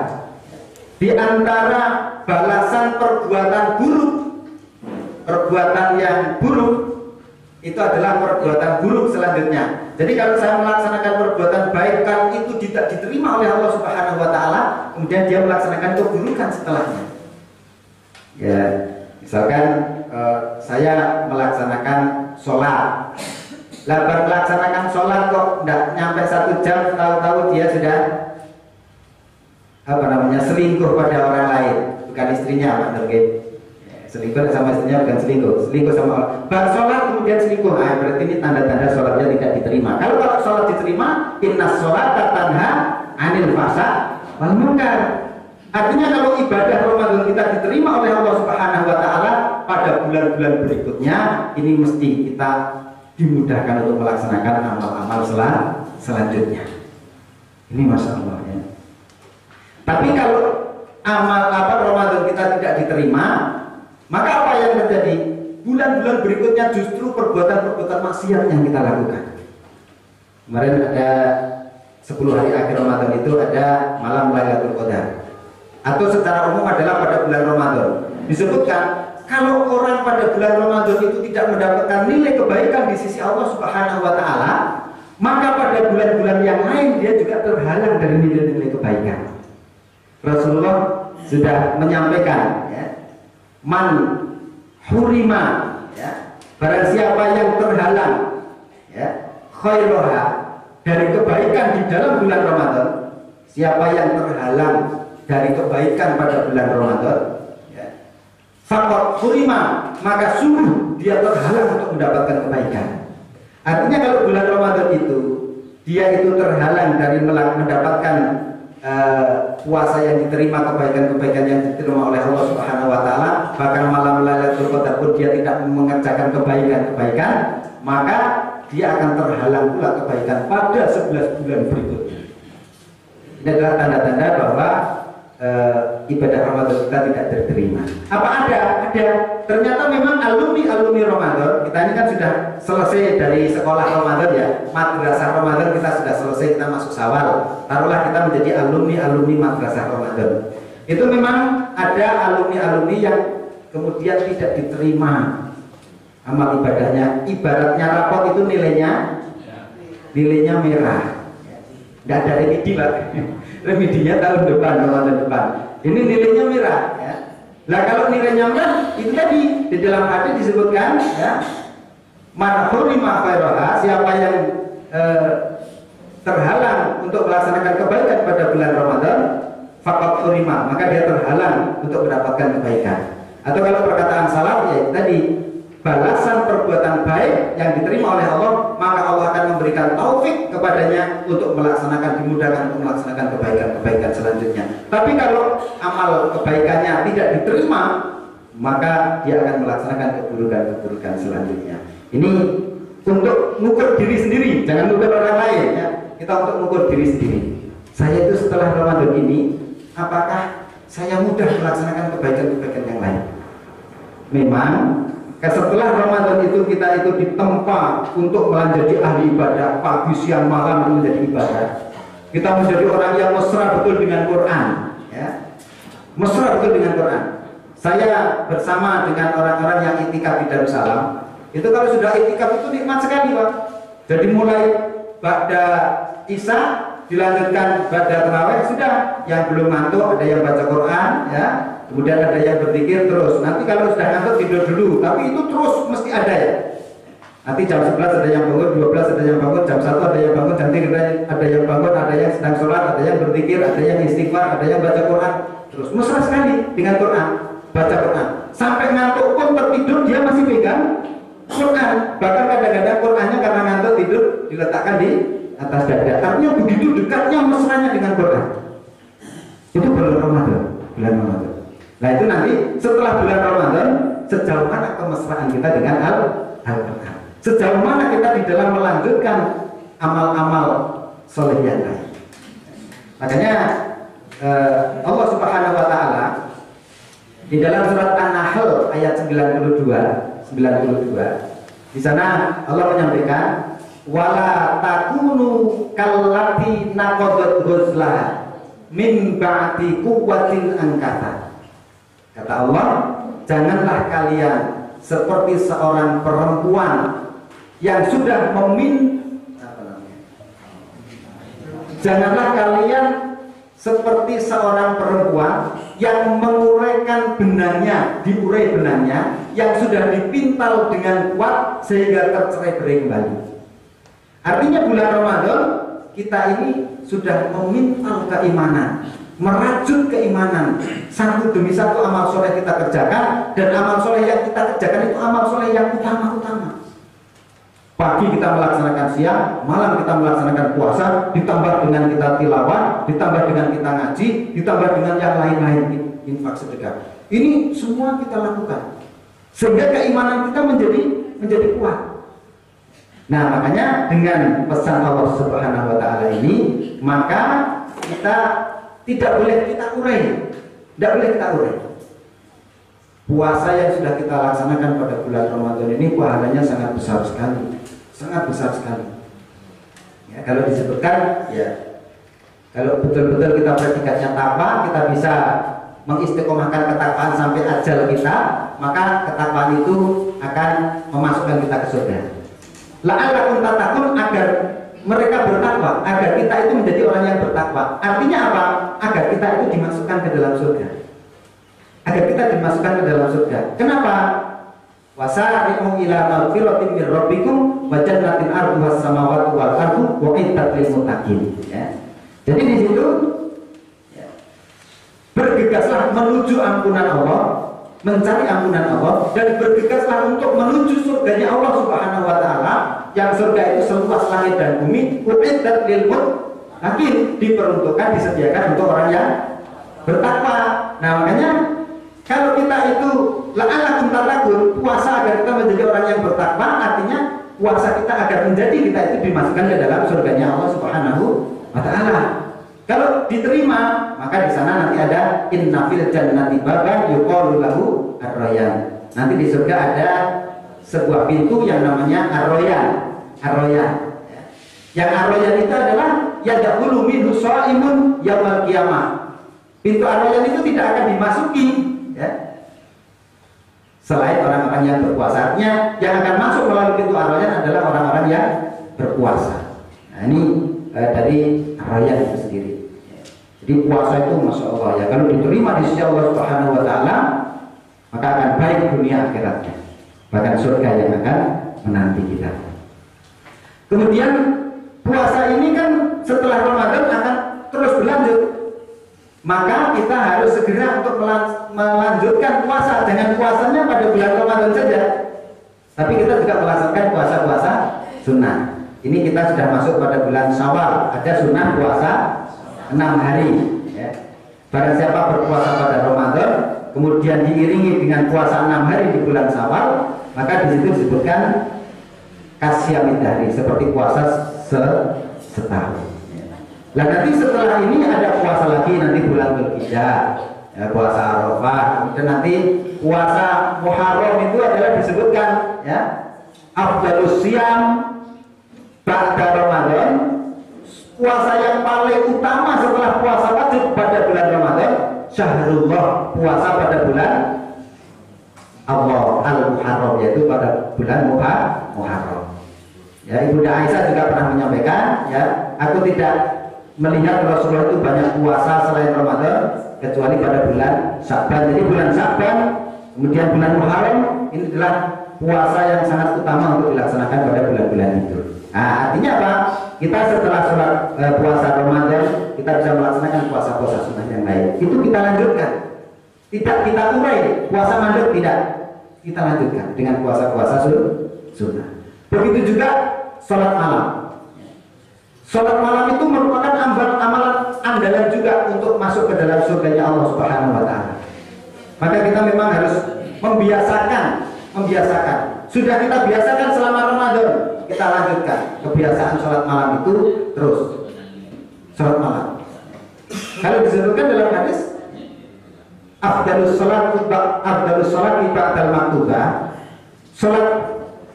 Di antara balasan perbuatan buruk, perbuatan yang buruk itu adalah perbuatan buruk selanjutnya. Jadi kalau saya melaksanakan perbuatan baik kan itu tidak diterima oleh Allah Subhanahu wa taala, kemudian dia melaksanakan keburukan setelahnya. Ya, misalkan saya melaksanakan sholat. Lah baru melaksanakan sholat kok tidak nyampe 1 jam, tahu-tahu dia sudah selingkuh pada orang lain, bukan istrinya, Pak Nurgen. Selingkuh sama istrinya bukan selingkuh sama orang. Baru sholat kemudian selingkuh, berarti ini tanda-tanda sholatnya tidak diterima. Kalau sholat diterima, inna sholata tanha anil fahsya wal munkar. Artinya kalau ibadah Ramadan kita diterima oleh Allah Subhanahu wa taala, pada bulan-bulan berikutnya ini mesti kita dimudahkan untuk melaksanakan amal-amal selanjutnya. Ini Masya Allah ya. Tapi kalau amal Ramadan kita tidak diterima, maka apa yang terjadi? Bulan-bulan berikutnya justru perbuatan-perbuatan maksiat yang kita lakukan. Kemarin ada 10 hari akhir Ramadan itu ada malam Lailatul Qadar, atau secara umum adalah pada bulan Ramadan. Disebutkan kalau orang pada bulan Ramadan itu tidak mendapatkan nilai kebaikan di sisi Allah Subhanahu wa taala, maka pada bulan-bulan yang lain dia juga terhalang dari nilai-nilai kebaikan. Rasulullah sudah menyampaikan ya, man hurima ya, barang siapa yang terhalang ya, khairoha, dari kebaikan di dalam bulan Ramadan, siapa yang terhalang dari kebaikan pada bulan Ramadan ya, faqad hurima, maka sungguh dia terhalang untuk mendapatkan kebaikan. Artinya kalau bulan Ramadan itu dia itu terhalang dari mendapatkan puasa yang diterima, kebaikan-kebaikan yang diterima oleh Allah Subhanahu wa taala, bahkan malam Lailatul Qadar pun dia tidak mengerjakan kebaikan-kebaikan, maka dia akan terhalang pula kebaikan pada 11 bulan berikutnya. Ini adalah tanda-tanda bahwa ibadah Ramadan kita tidak diterima. Apa ada? Ternyata memang alumni Ramadan kita ini kan sudah selesai dari sekolah Ramadan ya, madrasah Ramadan kita sudah selesai, kita masuk Syawal. Taruhlah kita menjadi alumni madrasah Ramadan. Itu memang ada alumni yang kemudian tidak diterima amal ibadahnya. Ibaratnya rapot itu nilainya merah, tidak ada LED Pak. remedinya tahun depan, Ramadan depan. Ini nilainya merah ya. Nah kalau nilainya merah itu tadi di dalam hadis disebutkan ya, man hurima khairaha, siapa yang terhalang untuk melaksanakan kebaikan pada bulan Ramadan, faqad hurima, maka dia terhalang untuk mendapatkan kebaikan. Atau kalau perkataan salaf ya tadi, balasan perbuatan baik yang diterima oleh Allah, maka Allah akan memberikan taufik kepadanya untuk melaksanakan, dimudahkan untuk melaksanakan kebaikan-kebaikan selanjutnya. Tapi kalau amal kebaikannya tidak diterima, maka dia akan melaksanakan keburukan-keburukan selanjutnya. Ini untuk mengukur diri sendiri, jangan mengukur orang lain ya. Kita untuk mengukur diri sendiri. Saya itu setelah Ramadan ini, apakah saya mudah melaksanakan kebaikan-kebaikan yang lain? Memang setelah Ramadan itu kita itu ditempa untuk menjadi ahli ibadah, pagi siang malam itu menjadi ibadah. Kita menjadi orang yang mesra betul dengan Quran ya. Mesra betul dengan Quran. Saya bersama dengan orang-orang yang itikaf di Darussalam. Itu kalau sudah itikaf itu nikmat sekali Pak. Jadi mulai pada Isya dilanjutkan pada tarawih, sudah yang belum ngantuk ada yang baca Quran ya, kemudian ada yang berzikir terus. Nanti kalau sudah ngantuk tidur dulu, tapi itu terus mesti ada ya. Nanti jam 11 ada yang bangun, 12 ada yang bangun, jam 1 ada yang bangun, jam 3 ada yang bangun, ada yang sedang sholat, ada yang berzikir, ada yang istighfar, ada yang baca Quran. Terus mesra sekali dengan Quran, baca Quran. Sampai ngantuk pun tertidur dia masih pegang Quran. Bahkan kadang-kadang Qurannya karena ngantuk tidur diletakkan di atas dada. Artinya begitu dekatnya mesranya dengan Quran. Itu bulan Ramadan, bulan Ramadan. Nah itu nanti setelah bulan Ramadan, sejauh mana kemesraan kita dengan Al-Quran, sejauh mana kita di dalam melanjutkan amal-amal soleh yang lain. Makanya Allah Subhanahu Wa Taala di dalam surat An-Nahl ayat 92 di sana Allah menyampaikan, wala takunu kallati naqadat ghuzlaha min ba'di quwwatin angkata. Kata Allah, janganlah kalian seperti seorang perempuan yang sudah janganlah kalian seperti seorang perempuan yang menguraikan benangnya, diurai benangnya yang sudah dipintal dengan kuat sehingga tercerai-berai kembali. Artinya bulan Ramadan kita ini sudah memintal keimanan, merajut keimanan, satu demi satu amal soleh kita kerjakan, dan amal soleh yang kita kerjakan itu amal soleh yang utama-utama. Pagi kita melaksanakan siang, malam kita melaksanakan puasa, ditambah dengan kita tilawah, ditambah dengan kita ngaji, ditambah dengan yang lain-lain, infak sedekah. Ini semua kita lakukan sehingga keimanan kita menjadi kuat. Nah makanya dengan pesan Allah Subhanahu Wa Taala ini, maka kita tidak boleh kita urai, tidak boleh kita urai. Puasa yang sudah kita laksanakan pada bulan Ramadan ini pahalanya sangat besar sekali, sangat besar sekali. Ya, kalau disebutkan, ya, kalau betul-betul kita praktikatnya takwa, kita bisa mengistiqomahkan ketakwaan sampai ajal kita, maka ketakwaan itu akan memasukkan kita ke surga. La'allakum tattaqun, agar mereka bertakwa, agar kita itu menjadi orang yang bertakwa. Artinya apa? Agar kita itu dimasukkan ke dalam surga. Agar kita dimasukkan ke dalam surga. Kenapa? Wasari'u ila maghfiratin min rabbikum wa jannatin 'arduhas samawati wal ardu u'iddat lil muttaqin. Ya. Jadi di situ ya, bergegaslah menuju ampunan Allah, mencari ampunan Allah, dan bergegaslah untuk menuju surganya Allah Subhanahu Wa Taala, yang surga itu seluas langit dan bumi, u'iddat lil muttaqin, diperuntukkan, disediakan untuk orang yang bertakwa. Nah makanya kalau kita itu la'allakum tattaqun, puasa agar kita menjadi orang yang bertakwa, artinya puasa kita agar menjadi kita itu dimasukkan ke dalam surganya Allah Subhanahu Wa Taala. Kalau diterima, maka di sana nanti ada inna fil jannati baban yuqalu lahu ar-rayyan. Nanti di surga ada sebuah pintu yang namanya ar-rayyan. Ar-rayyan. Yang ar-rayyan itu adalah yadkhulu minhu shaimun yaumil qiyamah. Pintu ar-rayyan itu tidak akan dimasuki ya, selain orang-orang yang berpuasa. Artinya yang akan masuk melalui pintu ar-rayyan adalah orang-orang yang berpuasa. Nah ini dari ar-rayyan itu sendiri. Jadi puasa itu masya Allah ya, kalau diterima di sisi Allah Subhanahu Wa Taala maka akan baik dunia akhiratnya, bahkan surga yang akan menanti kita. Kemudian puasa ini kan setelah Ramadan akan terus berlanjut, maka kita harus segera untuk melanjutkan puasa. Dengan puasanya pada bulan Ramadan saja, tapi kita juga melaksanakan puasa-puasa sunnah. Ini kita sudah masuk pada bulan Syawal, ada sunnah puasa 6 hari ya. Barang siapa berpuasa pada Ramadan kemudian diiringi dengan puasa 6 hari di bulan Syawal, maka di situ disebutkan qasyamid dahri, seperti puasa setahun. Nah nanti setelah ini ada puasa lagi nanti bulan Dzulhijjah ya, puasa Arafah. Dan nanti puasa Muharram itu adalah disebutkan ya, afdalus siyam ba'da Ramadan, puasa yang paling utama setelah puasa wajib pada bulan Ramadan, syahrullah, puasa pada bulan Allah al-Muharram, yaitu pada bulan Muharram. Ya, Ibunda Aisyah juga pernah menyampaikan ya, aku tidak melihat Rasulullah itu banyak puasa selain Ramadan kecuali pada bulan Sya'ban. Jadi bulan Sya'ban kemudian bulan Muharram ini adalah puasa yang sangat utama untuk dilaksanakan pada bulan-bulan itu. Nah, artinya apa? Kita setelah sholat puasa Ramadan kita bisa melaksanakan puasa-puasa sunnah yang lain. Itu kita lanjutkan. Tidak kita urai puasa mandek, tidak. Kita lanjutkan dengan puasa-puasa sunnah. Begitu juga sholat malam. Sholat malam itu merupakan amalan andalan juga untuk masuk ke dalam surganya Allah Subhanahu Wa Taala. Maka kita memang harus membiasakan. Sudah kita biasakan selama Ramadan, kita lanjutkan kebiasaan sholat malam itu terus. Sholat malam. Kalau disebutkan dalam hadis, afdalus sholat ba'dal maktubah, sholat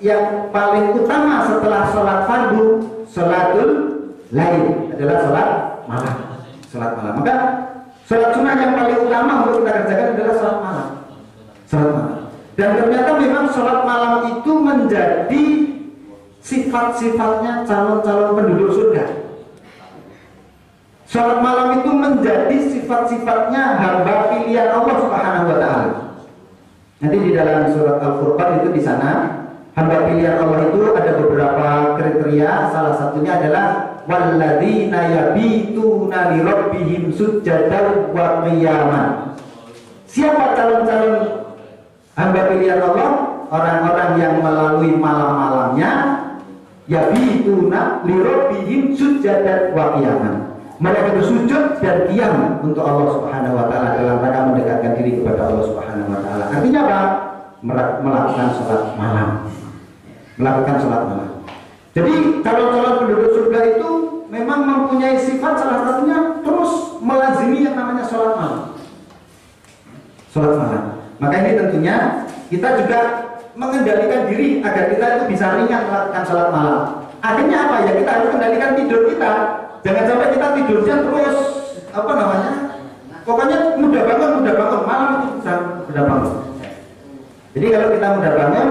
yang paling utama setelah sholat fardu, sholatul lain adalah sholat malam. Sholat malam. Maka sholat sunnah yang paling utama untuk kita kerjakan adalah sholat malam. Sholat malam. Dan ternyata memang sholat malam itu menjadi sifat-sifatnya calon-calon penduduk surga. Sholat malam itu menjadi sifat-sifatnya hamba pilihan Allah Subhanahu Wa Taala. Nanti di dalam surat Al-Furqan itu di sana hamba pilihan Allah itu ada beberapa kriteria. Salah satunya adalah walladzina yabituna li rabbihim sujjadan wa qiyaman. Siapa calon-calon hamba pilihan Allah? Orang-orang yang melalui malam-malamnya yabituna li rabbihim sujjadan wa qiyaman. Mereka bersujud dan diam untuk Allah Subhanahu Wa Taala dalam rangka mendekatkan diri kepada Allah Subhanahu Wa Taala. Artinya apa? Melakukan sholat malam. Melakukan sholat malam. Jadi calon-calon penduduk surga itu memang mempunyai sifat, salah satunya terus melazimi yang namanya sholat malam. Sholat malam. Maka ini tentunya kita juga mengendalikan diri agar kita itu bisa ringan melakukan sholat malam. Akhirnya apa ya? Kita harus kendalikan tidur kita. Jangan sampai kita tidurnya terus pokoknya mudah bangun malam itu sudah bangun. Jadi kalau kita mudah bangun,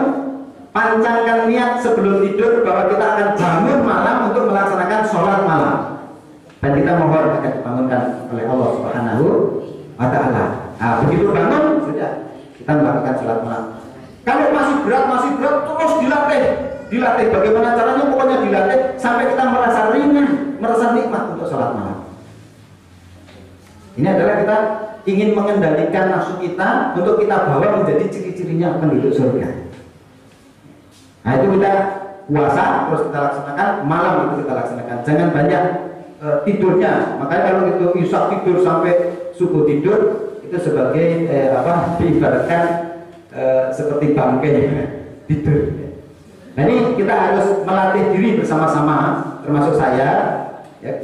pancangkan niat sebelum tidur bahwa kita akan bangun malam untuk melaksanakan sholat malam. Dan kita mohon akan dibangunkan oleh Allah Subhanahu Wa Taala. Nah, begitu bangun sudah kita melakukan sholat malam. Kalau masih berat terus dilatih. Bagaimana caranya? Pokoknya dilatih sampai kita merasa ringan, merasa nikmat untuk sholat malam. Ini adalah kita ingin mengendalikan nafsu kita untuk kita bawa menjadi ciri-cirinya penduduk surga. Nah itu kita puasa terus kita laksanakan, malam itu kita laksanakan. Jangan banyak tidurnya. Makanya kalau itu isak tidur sampai subuh tidur itu sebagai diibaratkan seperti bangkai tidur. Nah ini kita harus melatih diri bersama-sama, termasuk saya, ya,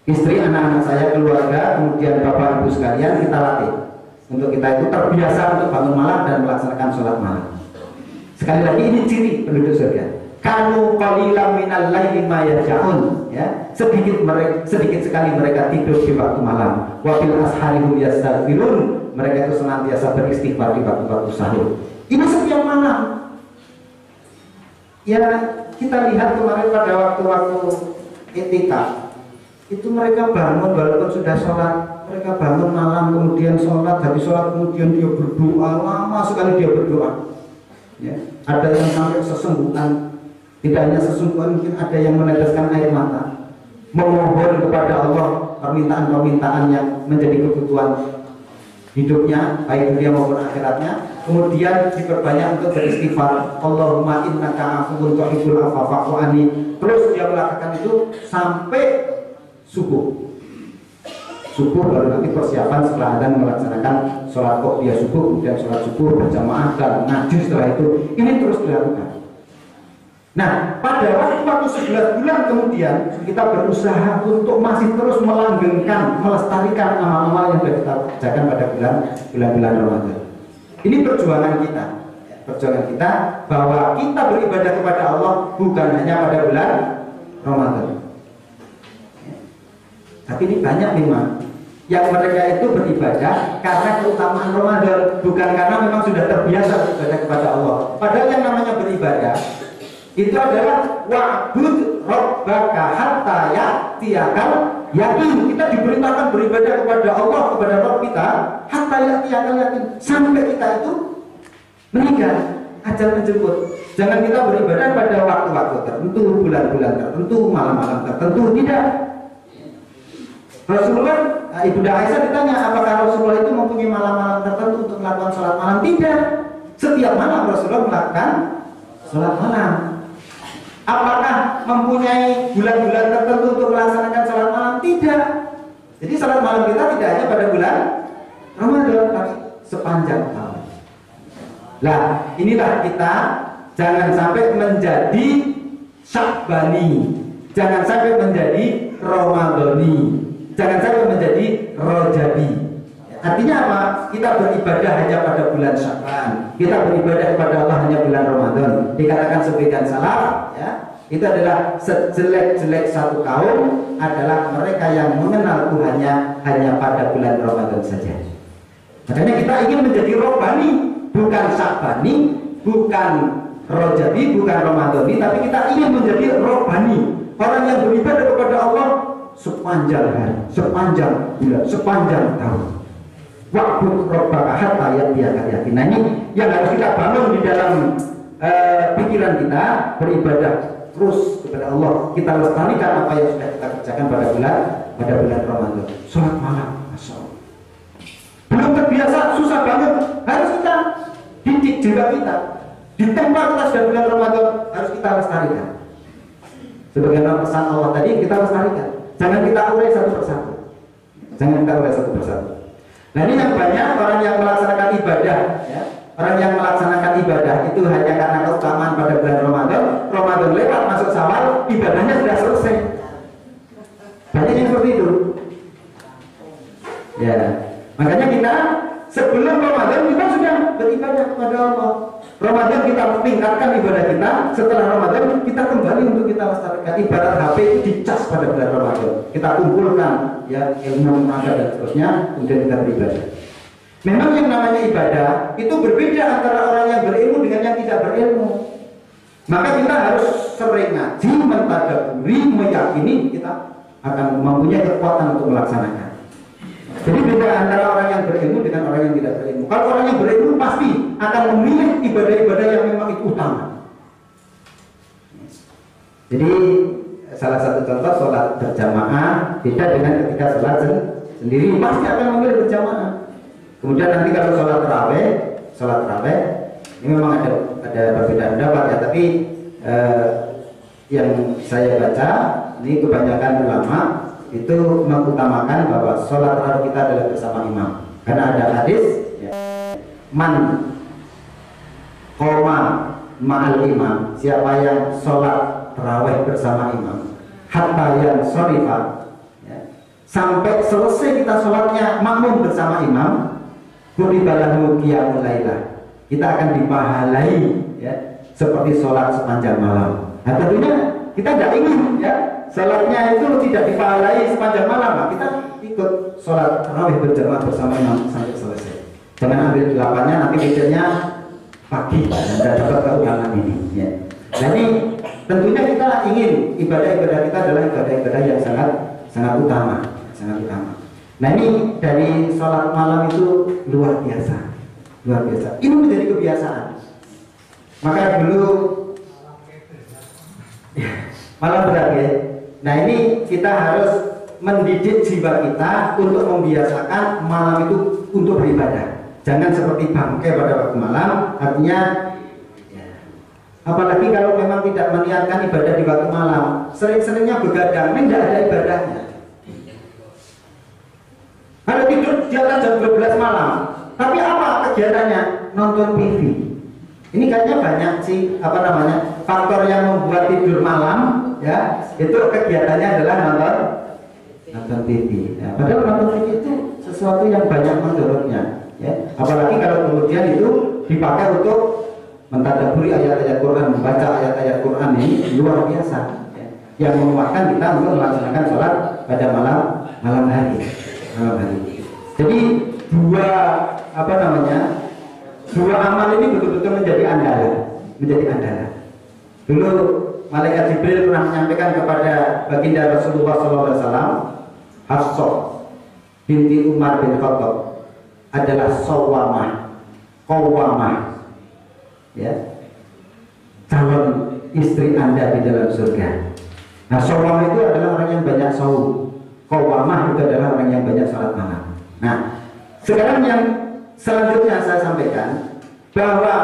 istri, anak-anak saya, keluarga, kemudian bapak ibu sekalian, kita latih untuk kita itu terbiasa untuk bangun malam dan melaksanakan sholat malam. Sekali lagi ini ciri penduduk surga. Kanu qalilan minal laili ma yahjaun, ya. Sedikit sekali mereka tidur di waktu malam. Wa bil ashari hum yastaghfirun. Mereka itu senantiasa beristighfar di waktu-waktu sahur. Ini setiap malam. Ya, kita lihat kemarin pada waktu-waktu etika itu mereka bangun walaupun sudah sholat mereka bangun malam kemudian sholat, habis sholat kemudian dia berdoa, lama sekali dia berdoa. Ya, ada yang sampai sesungguhan, tidak hanya sesungguhan, mungkin ada yang meneteskan air mata, memohon kepada Allah permintaan-permintaan yang menjadi kebutuhan hidupnya, baik dunia maupun akhiratnya. Kemudian diperbanyak untuk beristighfar, Allahumma innaka afuwun tuhibbul afwa fa'fu anni. Terus dia melakukan itu sampai subuh. Subuh baru nanti persiapan setelah adzan melaksanakan sholat dia subuh, kemudian sholat subuh berjamaah dan ngaji setelah itu. Ini terus dilakukan. Nah, pada waktu 11 bulan kemudian kita berusaha untuk masih terus melanggengkan, melestarikan amal-amal yang sudah kita kerjakan pada bulan-bulan Ramadan. Ini perjuangan kita bahwa kita beribadah kepada Allah bukan hanya pada bulan Ramadan. Tapi ini banyak memang yang mereka itu beribadah karena keutamaan Ramadan, bukan karena memang sudah terbiasa beribadah kepada Allah. Padahal yang namanya beribadah itu adalah wa'bud rabbaka hatta ya'tiyakal yakin. Kita diperintahkan beribadah kepada Allah, kepada Rabb kita hatta ya'tiyakal yakin, sampai kita itu meninggal, ajal menjemput. Jangan kita beribadah pada waktu-waktu tertentu, bulan-bulan tertentu, malam-malam tertentu, tidak. Rasulullah, Ibunda Aisyah ditanya apakah Rasulullah itu mempunyai malam-malam tertentu untuk melakukan sholat malam? Tidak. Setiap malam Rasulullah melakukan sholat malam. Apakah mempunyai bulan-bulan tertentu untuk melaksanakan sholat malam? Tidak. Jadi sholat malam kita tidak hanya pada bulan Ramadan, tapi sepanjang tahun. Nah, inilah kita jangan sampai menjadi Sya'bani, jangan sampai menjadi Ramadhani, jangan sampai menjadi Rajabi. Artinya apa? Kita beribadah hanya pada bulan Sya'ban, kita beribadah kepada Allah hanya bulan Ramadan. Dikatakan sebagian salaf, ya, itu adalah sejelek-jelek satu kaum adalah mereka yang mengenal Tuhannya hanya pada bulan Ramadan saja. Makanya kita ingin menjadi Rabbani, bukan Sya'bani, bukan Rajabi, bukan Ramadhani, tapi kita ingin menjadi Rabbani, orang yang beribadah kepada Allah sepanjang hari, sepanjang bulan, sepanjang tahun. Wa'bud rabbaka hatta ya'tiyakal yakin. Nah, ini yang harus kita bangun di dalam pikiran kita, beribadah terus kepada Allah. Kita lestarikan apa yang sudah kita kerjakan pada bulan Ramadan. Sholat malam, Masya Allah. Belum terbiasa, susah banget. Harus kita didik jiwa kita. Di tempat kita sudah bulan Ramadan, harus kita lestarikan. Sebagaimana pesan Allah tadi, kita lestarikan. Jangan kita urai satu persatu. Jangan kita urai satu persatu. Nah, ini yang banyak orang yang melaksanakan ibadah, ya. Orang yang melaksanakan ibadah itu hanya karena keutamaan pada bulan Ramadan. Ramadan lewat, masuk Syawal, ibadahnya sudah selesai. Banyak yang seperti itu. Ya, makanya kita sebelum Ramadan kita sudah beribadah kepada Allah. Ramadan kita tingkatkan ibadah kita. Setelah Ramadan kita kembali untuk kita lestarikan. Ibarat HP itu dicas pada bulan Ramadan. Kita kumpulkan, ya, ilmu, tenaga dan seterusnya, kemudian kita beribadah. Memang yang namanya ibadah itu berbeda antara orang yang berilmu dengan yang tidak berilmu. Maka kita harus sering ngaji, mentadaburi, meyakini kita akan mempunyai kekuatan untuk melaksanakan. Jadi beda antara orang yang berilmu dengan orang yang tidak berilmu. Kalau orang yang berilmu pasti akan memilih ibadah-ibadah yang memang itu utama. Jadi salah satu contoh sholat berjamaah beda dengan ketika sholat sendiri, pasti akan memilih berjamaah. Kemudian nanti kalau sholat tarawih ini memang ada perbedaan pendapat, ya, tapi yang saya baca ini kebanyakan ulama itu mengutamakan bahwa sholat tarawih kita adalah bersama imam, karena ada hadis, ya, man qoma ma'al imam, siapa yang sholat tarawih bersama imam hatta yang shorifa, ya, sampai selesai kita sholatnya makmum bersama imam, kutibalahu qiyamul lailah, kita akan dipahalai, ya, seperti sholat sepanjang malam. Nah, tentunya kita tidak ingin, ya, sholatnya itu tidak dipahalai sepanjang malam. Nah, kita ikut sholat tarawih berjamaah bersama imam sampai selesai. Jangan ambil 8-nya, nanti witirnya pagi dan dapat keutamaan ini, ya. Nah, ini tentunya kita ingin ibadah-ibadah kita adalah ibadah-ibadah yang sangat utama, sangat utama. Nah ini dari sholat malam itu luar biasa, luar biasa. Ini menjadi kebiasaan. Maka dulu malam berat ya. Nah ini kita harus mendidik jiwa kita untuk membiasakan malam itu untuk beribadah. Jangan seperti bangkai pada waktu malam. Artinya apalagi kalau memang tidak meniatkan ibadah di waktu malam, sering-seringnya begadang, ini tidak ada ibadahnya. Kalau tidur di atas jam 12 malam, tapi apa kegiatannya? Nonton TV. Ini kayaknya banyak sih faktor yang membuat tidur malam, ya itu kegiatannya adalah nonton TV. Ya, padahal nonton TV itu sesuatu yang banyak menurutnya. Ya, apalagi kalau kemudian itu dipakai untuk mentadabburi ayat-ayat Quran, membaca ayat-ayat Quran ini luar biasa, ya, yang menguatkan kita untuk melaksanakan sholat pada malam hari. Jadi dua amal ini betul-betul menjadi andalan. Dulu malaikat Jibril pernah menyampaikan kepada baginda Rasulullah SAW, Hafsah binti Umar bin Khattab adalah qawwamah, ya, calon istri Anda di dalam surga. Nah, qawwamah itu adalah orang yang banyak saum. Qawwamah itu adalah orang yang banyak salat malam. Nah, sekarang yang selanjutnya saya sampaikan bahwa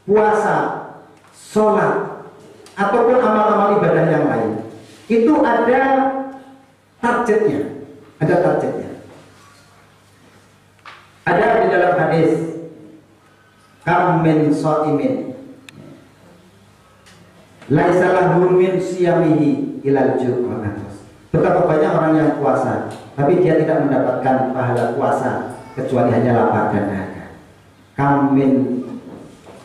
puasa, sholat, ataupun amal-amal ibadah yang lain itu ada targetnya. Ada di dalam hadis, kam min shaimin laisa lahu min siyamihi ilal jum'ah. Betapa banyak orang yang puasa, tapi dia tidak mendapatkan pahala puasa kecuali hanya lapar dan dahaga. Kam min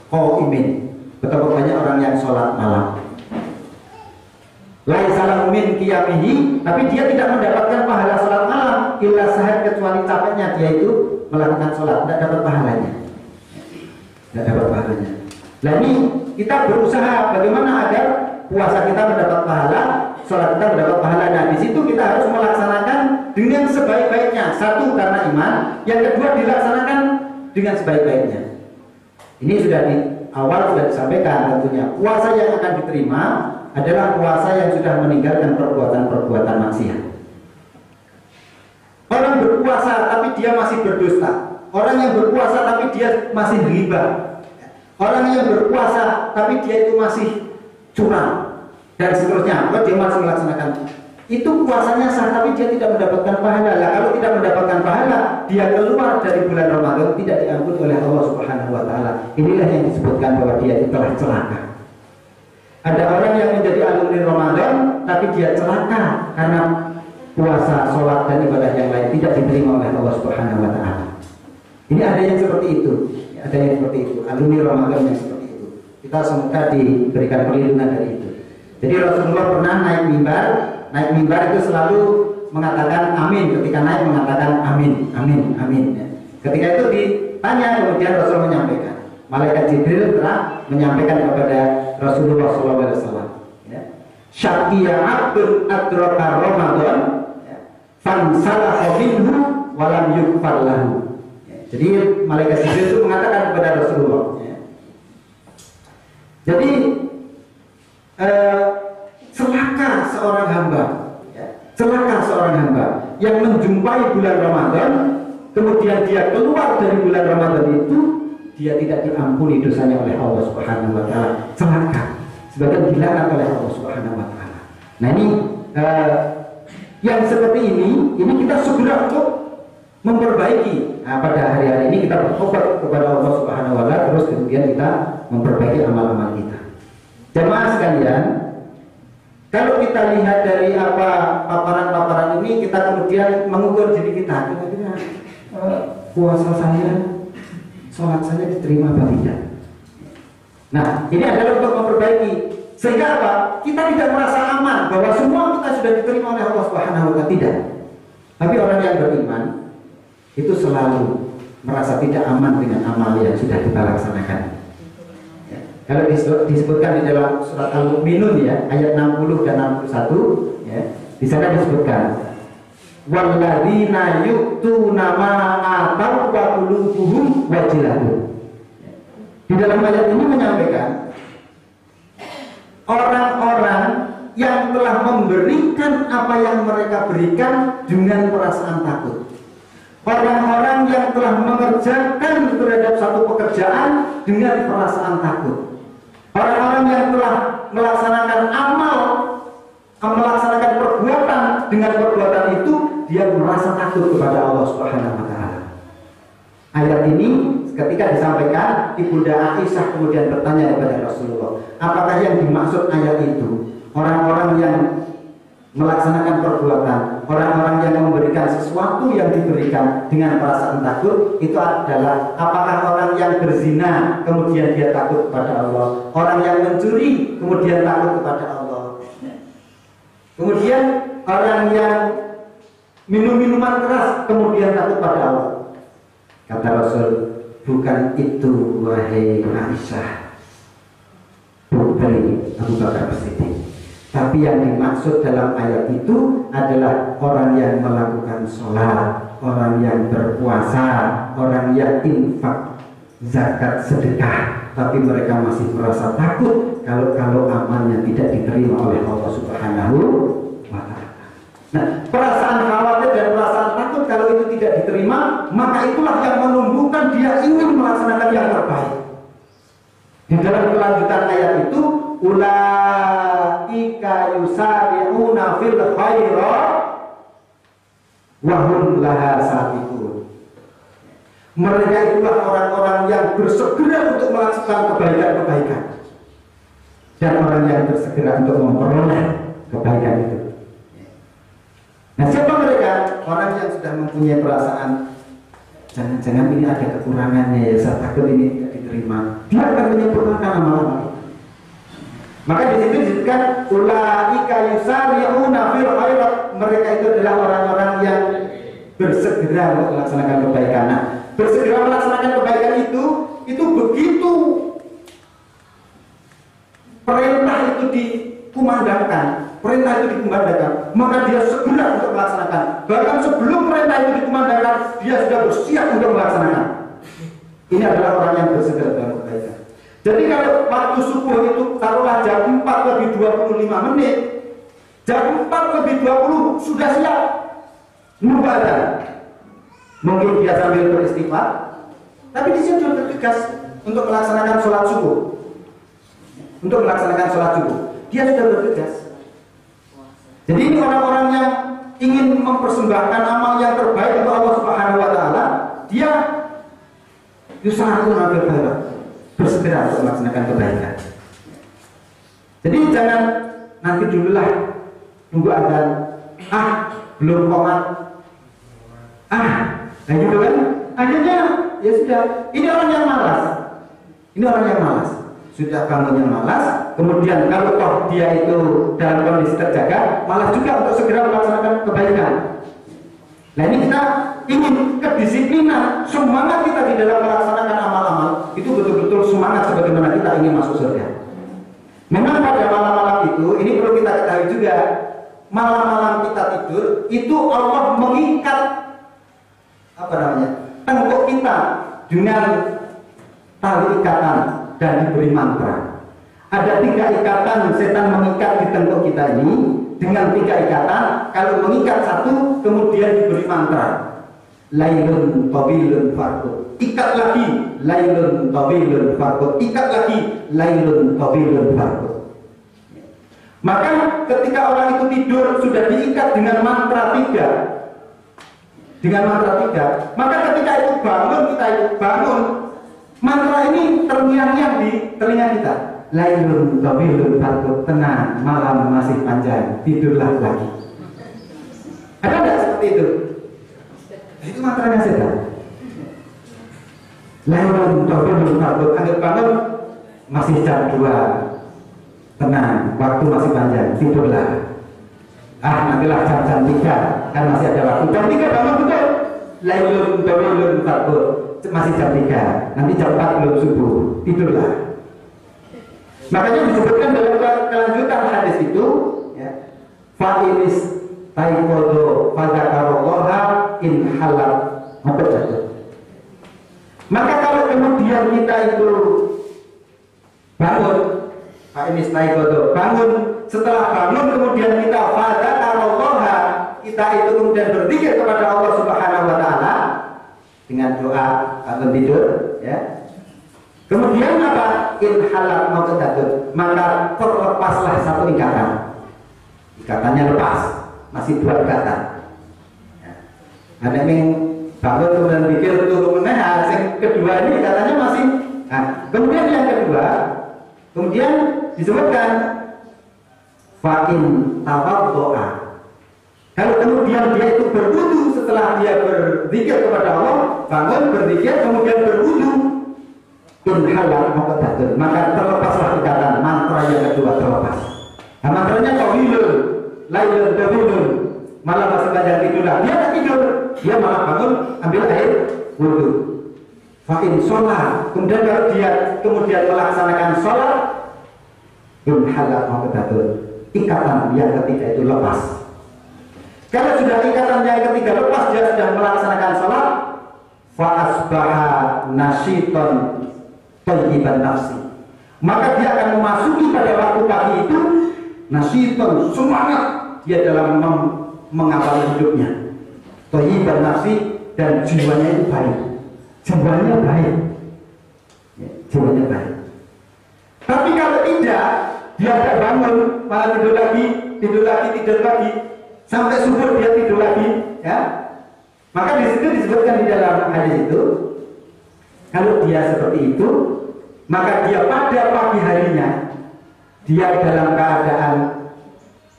qaimin, betapa banyak orang yang sholat malam. Laisa lahu min qiyamihi, tapi dia tidak mendapatkan pahala sholat malam illa sahar, kecuali capeknya dia itu melakukan sholat, tidak dapat pahalanya. Nah ini kita berusaha bagaimana agar puasa kita mendapat pahala, sholat kita mendapat pahala. Nah di situ kita harus melaksanakan dengan sebaik-baiknya. Satu, karena iman. Yang kedua, dilaksanakan dengan sebaik-baiknya. Ini sudah di awal sudah disampaikan tentunya. Puasa yang akan diterima adalah puasa yang sudah meninggalkan perbuatan-perbuatan maksiat. Orang berpuasa tapi dia masih berdusta. Orang yang berpuasa tapi dia masih riba. Orang yang berpuasa tapi dia itu masih curang dan seterusnya. Kalau dia masih melaksanakan itu, puasanya sah tapi dia tidak mendapatkan pahala. Lah, kalau tidak mendapatkan pahala, dia keluar dari bulan Ramadan tidak diampuni oleh Allah Subhanahu wa taala. Inilah yang disebutkan bahwa dia itu telah celaka. Ada orang yang menjadi alumni Ramadan tapi dia celaka karena puasa, sholat, dan ibadah yang lain tidak diterima oleh Allah Subhanahu wa taala. Ini ada yang seperti itu, ada yang seperti itu, alumni Ramadan yang seperti itu. Kita semoga diberikan perlindungan dari itu. Jadi Rasulullah pernah naik mimbar itu selalu mengatakan amin, ketika naik mengatakan amin, amin, amin. Ketika itu ditanya, kemudian Rasul menyampaikan, malaikat Jibril telah menyampaikan kepada Rasulullah SAW, Syaqiya abdun adraka Ramadan fansalah minhu walam yukfar lahu. Jadi malaikat Jibril itu mengatakan kepada Rasulullah, jadi celaka seorang hamba yang menjumpai bulan Ramadan, kemudian dia keluar dari bulan Ramadan itu, dia tidak diampuni dosanya oleh Allah Subhanahu wa taala. Celaka, sebagai dilaknat oleh Allah Subhanahu wa taala. Nah ini yang seperti ini kita segera untuk memperbaiki. Nah, pada hari-hari ini kita bertobat kepada Allah Subhanahu wa taala, terus kemudian kita memperbaiki amal-amal kita. Jemaah sekalian, kalau kita lihat dari paparan-paparan ini, kita kemudian mengukur diri kita, kira-kira puasa saya, sholat saya diterima apa tidak? Nah, ini adalah untuk memperbaiki. Sehingga apa? Kita tidak merasa aman bahwa semua kita sudah diterima oleh Allah Subhanahu wa taala, tidak. Tapi orang yang beriman itu selalu merasa tidak aman dengan amal yang sudah kita laksanakan. Kalau disebutkan di dalam surat Al-Mu'minun, ya, ayat 60 dan 61, ya, di sana disebutkan walladzina yu'tuna ma ataw wa qulubuhum wajilatun. Di dalam ayat ini menyampaikan orang-orang yang telah memberikan apa yang mereka berikan dengan perasaan takut. Orang-orang yang telah mengerjakan terhadap satu pekerjaan dengan perasaan takut. Orang-orang yang telah melaksanakan amal, melaksanakan perbuatan dengan perbuatan itu dia merasa takut kepada Allah Subhanahu wa taala. Ayat ini ketika disampaikan, Ibunda Aisyah kemudian bertanya kepada Rasulullah, apakah yang dimaksud ayat itu orang-orang yang melaksanakan perbuatan, orang-orang yang memberikan sesuatu yang diberikan dengan perasaan takut itu adalah apakah orang yang berzina kemudian dia takut kepada Allah, orang yang mencuri kemudian takut kepada Allah, kemudian orang yang minum minuman keras kemudian takut pada Allah. Kata Rasul, bukan itu wahai Aisyah putri Abu Bakar As-Siddiq. Tapi yang dimaksud dalam ayat itu adalah orang yang melakukan sholat, orang yang berpuasa, orang yang infak, zakat, sedekah, tapi mereka masih merasa takut kalau amalnya tidak diterima oleh Allah Subhanahu wa ta'ala. Nah, perasaan khawatir dan perasaan takut kalau itu tidak diterima, maka itulah yang menumbuhkan dia ingin melaksanakan yang terbaik. Di dalam kelanjutan ayat itu, ulaika yusari'una fil khairat wa hum laha sabiqun. Mereka itulah orang-orang yang bersegera untuk melaksanakan kebaikan-kebaikan dan orang yang bersegera untuk memperoleh kebaikan itu. Nah, siapa mereka? Orang yang sudah mempunyai perasaan jangan-jangan ini ada kekurangannya ya, saya takut ini tidak diterima. Dia akan menyempurnakan amal-amal. Maka di situ disebutkan ulaika yusari'una fil khairat. Mereka itu adalah orang-orang yang bersegera untuk melaksanakan kebaikan. Nah, bersegera melaksanakan kebaikan itu begitu perintah itu dikumandangkan, maka dia segera untuk melaksanakan. Bahkan sebelum perintah itu dikumandangkan, dia sudah bersiap untuk melaksanakan. Ini adalah orang yang bersegera dalam kebaikan. Jadi kalau waktu subuh itu taruhlah jam 4 lebih 25 menit, jam 4 lebih 20 sudah siap mubadan. Mungkin dia sambil beristighfar, tapi dia sudah bergegas untuk melaksanakan sholat subuh. Dia sudah bergegas. Jadi ini orang-orang yang ingin mempersembahkan amal yang terbaik untuk Allah Subhanahu wa taala, dia yusari'una fil khairat, bersegera untuk melaksanakan kebaikan. Jadi jangan nanti dululah tunggu adzan, belum qomat, nah gitu kan? Akhirnya ya sudah. Ini orang yang malas. Sudah bangunnya malas, kemudian kalau toh dia itu dalam kondisi terjaga, malas juga untuk segera melaksanakan kebaikan. Nah ini kita ingin kedisiplinan, semangat kita di dalam melaksanakan amal-amal itu betul-betul semangat sebagaimana kita ingin masuk surga. Memang pada malam-malam itu, ini perlu kita ketahui juga, malam-malam kita tidur itu Allah mengikat tengkuk kita dengan tali ikatan dan diberi mantra. Ada 3 ikatan setan mengikat di tengkuk kita ini dengan 3 ikatan. Kalau mengikat 1 kemudian diberi mantra. Lailun tawilun farqud. Ikat lagi, lailun tawilun farqud. Ikat lagi, lailun tawilun farqud. Maka ketika orang itu tidur sudah diikat dengan mantra 3. Maka ketika itu bangun, mantra ini terngiang-ngiang di telinga kita. Lailun tawilun farqud, tenang, malam masih panjang, tidurlah lagi. Ada tidak seperti itu? Itu mantranya setan. Lailun tawilun farqud, anggap bangun masih jam 2, tenang, waktu masih panjang, tidurlah. Nantilah jam 3, kan masih ada waktu. Jam 3 bangun betul. Lailun tawilun farqud, masih jam 3, nanti jam 4 belum subuh, tidurlah. Makanya disebutkan dalam kelanjutan hadis itu, ya, fa'inis taikodo fadakaro halal muqaddad. Maka kalau kemudian kita itu bangun, Pak ini staiqodo, bangun, setelah bangun kemudian kita fadzakarallaha, kita itu kemudian berzikir kepada Allah Subhanahu wa taala dengan doa bangun tidur, ya. Kemudian apa? In halal muqaddad, maka terlepaslah satu ikatan. Ikatannya lepas, masih dua ikatan. Ya. Ada yang bangun kemudian pikir turun meneh, yang kedua ini katanya masih. Nah, kemudian yang kedua, kemudian disebutkan fa'in tawaddo'a. Kalau kemudian dia itu berwudu setelah dia berzikir kepada Allah, bangun berzikir kemudian berwudu, in halal muqaddad, maka terlepaslah ikatan. Mantra yang kedua terlepas. Nah, mantranya qawilun lailun tawilun, malah masih panjang tidurlah. Dia tak tidur, dia malah bangun ambil air wudu. Fa'in sholat, kemudian kalau dia kemudian melaksanakan sholat, in halal muqaddad, ikatan yang ketiga itu lepas. Kalau sudah ikatan yang ketiga lepas, dia sudah melaksanakan sholat, fa asbaha nasyiton thayyiban nafsi, maka dia akan memasuki pada waktu pagi itu nasyiton, semangat dia dalam mengawali hidupnya, thayyiban nafsi, dan jiwanya itu baik. Jiwanya baik, ya, jiwanya baik. Tapi kalau tidak, dia tidak bangun, malah tidur lagi, sampai subuh dia tidur lagi, ya. Maka di situ disebutkan di dalam hadis itu, kalau dia seperti itu, maka dia pada pagi harinya dia dalam keadaan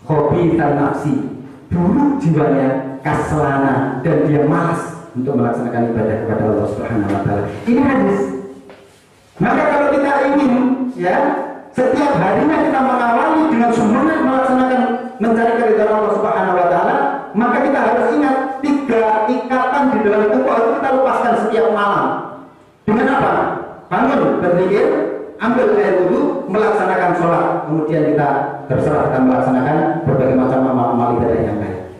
hobi dan nafsi, buruk jiwanya, kaslana, dan dia malas untuk melaksanakan ibadah kepada Allah Subhanahu wa taala. Ini hadis. Maka kalau kita ingin, ya, setiap harinya kita mengawali dengan semangat melaksanakan mencari keridhaan Allah Subhanahu wa taala, maka kita harus ingat 3 ikatan di dalam tubuh itu kita lepaskan setiap malam. Dengan apa? Bangun, berzikir, ambil air wudu, melaksanakan sholat, kemudian kita berserah dan melaksanakan berbagai macam amal ibadah yang lain.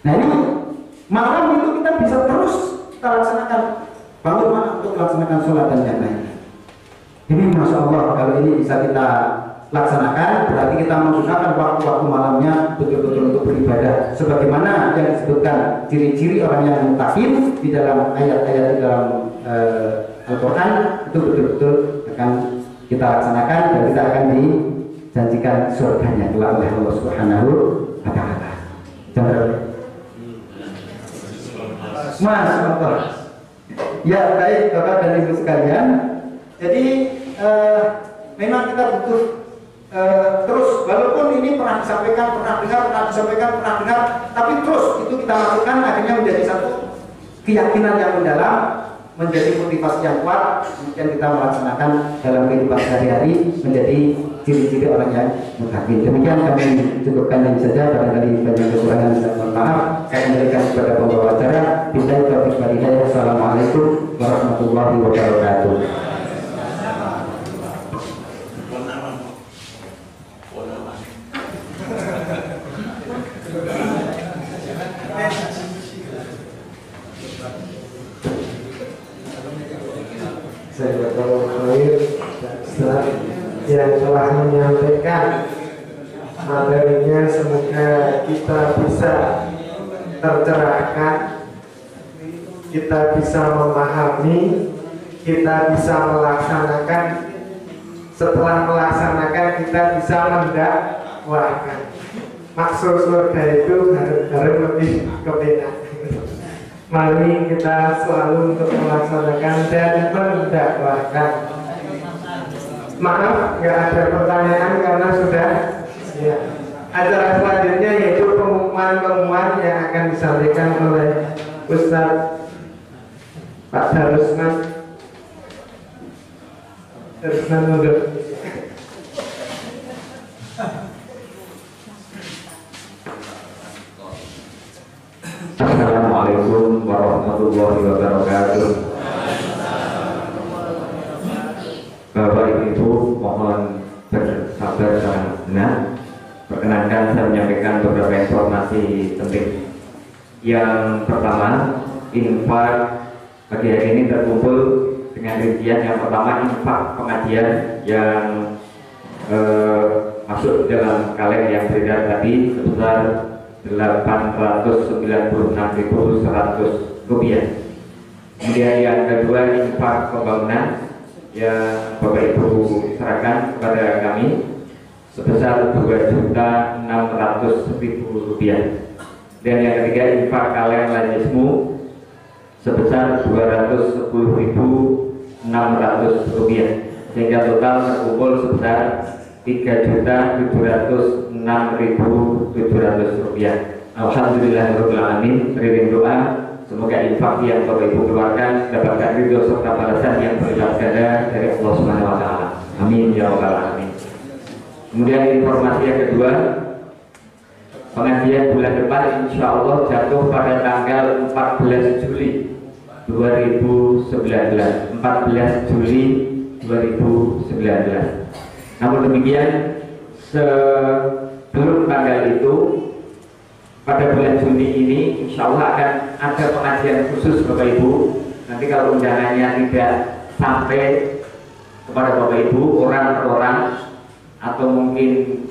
Nah, ini malam itu kita bisa terus kita laksanakan, bangun malam untuk melaksanakan sholat dan yang lain. Ini Masya Allah, kalau ini bisa kita laksanakan, berarti kita menggunakan waktu-waktu malamnya betul-betul untuk beribadah, sebagaimana yang disebutkan ciri-ciri orang yang muttaqin di dalam ayat-ayat di dalam Al-Quran, itu betul-betul akan kita laksanakan dan kita akan dijanjikan surganya oleh Allah Subhanahu wa taala. Mas, apa? Ya, baik Bapak dan Ibu sekalian. Jadi memang kita butuh terus, walaupun ini pernah disampaikan, pernah dengar, tapi terus itu kita lakukan, akhirnya menjadi satu keyakinan yang mendalam, menjadi motivasi yang kuat, kemudian kita melaksanakan dalam kehidupan sehari-hari menjadi ciri-ciri orang yang muttaqin. Demikian kami cukupkan ini saja, barangkali banyak kekurangan dan mohon maaf. Saya kembalikan kepada pembawa acara. Billahi taufiq wal hidayah. Assalamualaikum warahmatullahi wabarakatuh. Yang telah menyampaikan materinya, semoga kita bisa tercerahkan, kita bisa memahami, kita bisa melaksanakan. Setelah melaksanakan kita bisa mendakwahkan. Maksud surga itu harus lebih kepenak. Mari kita selalu untuk melaksanakan dan mendakwahkan. Maaf, nggak ada pertanyaan karena sudah, ya. Acara selanjutnya yaitu pengumuman yang akan disampaikan oleh Ustadz Pak Darusman. Mundur. Assalamualaikum warahmatullahi wabarakatuh. Bapak Ibu mohon bersabar dan benar. Perkenankan saya menyampaikan beberapa informasi penting. Yang pertama, infak pagi hari ini terkumpul dengan rincian. Yang pertama, infak pengajian yang masuk dalam kaleng yang beredar tadi sebesar 896.100 rupiah. Kemudian yang kedua, infak pembangunan yang Bapak Ibu serahkan kepada kami sebesar 2.600.000 rupiah. Dan yang ketiga, infak kaleng lajismu sebesar 210.600 rupiah, sehingga total terkumpul sebesar 3.706.700 rupiah. Alhamdulillahirabbil alamin. Beriring doa semoga infak yang Bapak Ibu keluarkan dapatkan ridho serta balasan yang berlipat ganda dari Allah Subhanahu wa taala. Amin ya rabbal alamin. Kemudian informasi yang kedua, pengajian bulan depan insya Allah jatuh pada tanggal 14 Juli 2019. 14 Juli 2019. Namun demikian, sebelum tanggal itu, pada bulan Juni ini insya Allah akan ada pengajian khusus Bapak Ibu. Nanti kalau undangannya tidak sampai kepada Bapak Ibu orang per orang atau mungkin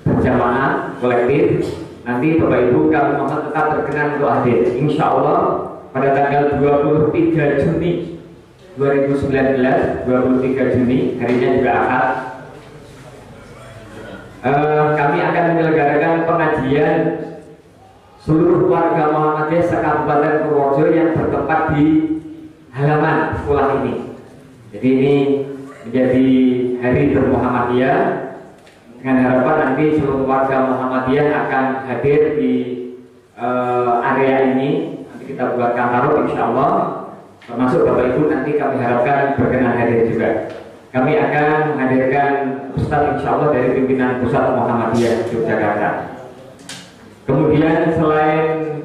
berjamaah kolektif, nanti Bapak Ibu kami mohon tetap berkenan untuk hadir. Insya Allah pada tanggal 23 Juni 2019, 23 Juni, harinya juga Ahad, kami akan menyelenggarakan pengajian seluruh warga Muhammadiyah se-Kabupaten Purworejo yang bertempat di halaman sekolah ini. Jadi ini menjadi hari bermuhammadiyah, dengan harapan nanti seluruh warga Muhammadiyah akan hadir di area ini. Nanti kita buat kantor insya Allah, termasuk Bapak Ibu nanti kami harapkan berkenan hadir juga. Kami akan menghadirkan Ustadz insya Allah dari pimpinan Pusat Muhammadiyah Yogyakarta. Kemudian selain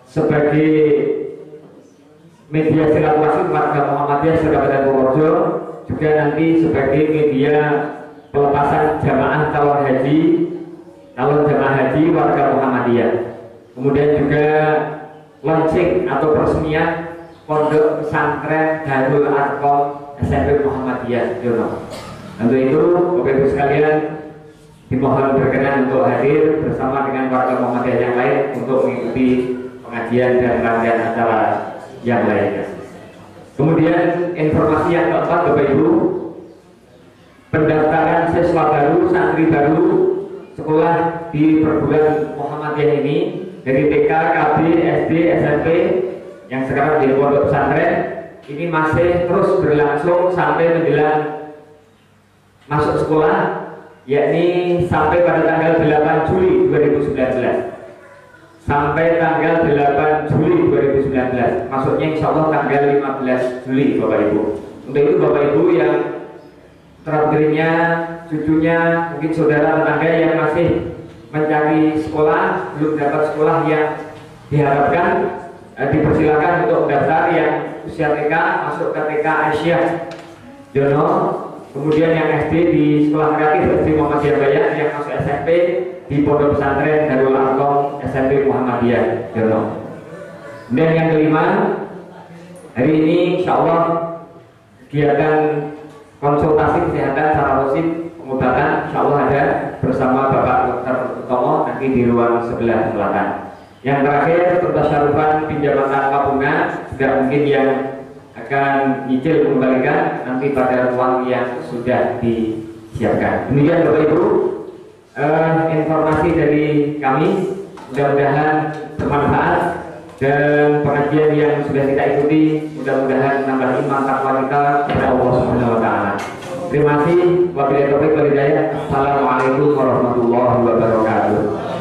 sebagai media silaturahmi warga Muhammadiyah se-Kabupaten Purworejo, juga nanti sebagai media pelepasan jamaah calon jamaah haji warga Muhammadiyah. Kemudian juga launching atau peresmian Pondok Pesantren Darul Arqam SMP Muhammadiyah Jono. Untuk itu Bapak Ibu sekalian dimohon berkenan untuk hadir bersama dengan warga Muhammadiyah yang lain untuk mengikuti pengajian dan rangkaian acara yang lainnya. Kemudian informasi yang keempat Bapak Ibu, pendaftaran siswa baru, santri baru sekolah di perguruan Muhammadiyah ini dari TK, KB, SD, SMP yang sekarang di pondok pesantren ini masih terus berlangsung sampai menjelang masuk sekolah, yakni sampai pada tanggal 8 Juli 2019. Sampai tanggal 8 Juli 2019, maksudnya insya Allah tanggal 15 Juli Bapak Ibu. Untuk itu Bapak Ibu yang terakhirnya, cucunya, mungkin saudara tetangga yang masih mencari sekolah, belum dapat sekolah yang diharapkan, dipersilakan untuk mendaftar. Yang usia TK masuk ke TK Aisyah Jono, kemudian yang SD di sekolah kreatif SD Muhammadiyah Bayan, yang masuk SMP di Pondok Pesantren Darul Arqam SMP Muhammadiyah Jono. Dan yang kelima, hari ini insya Allah kegiatan konsultasi kesehatan secara rutin pengobatan insya Allah ada bersama Bapak Dr. Utomo nanti di ruang sebelah selatan. Yang terakhir, pertasyarufan pinjaman tanpa bunga tidak mungkin yang akan nyicil mengembalikan nanti pada ruang yang sudah disiapkan. Demikian Bapak Ibu informasi dari kami, mudah-mudahan bermanfaat dan pengajian yang sudah kita ikuti mudah-mudahan menambah iman takwa kita kepada Allah Subhanahu wa taala. Terima kasih. Wabillahi taufiq wal hidayah. Assalamualaikum warahmatullahi wabarakatuh.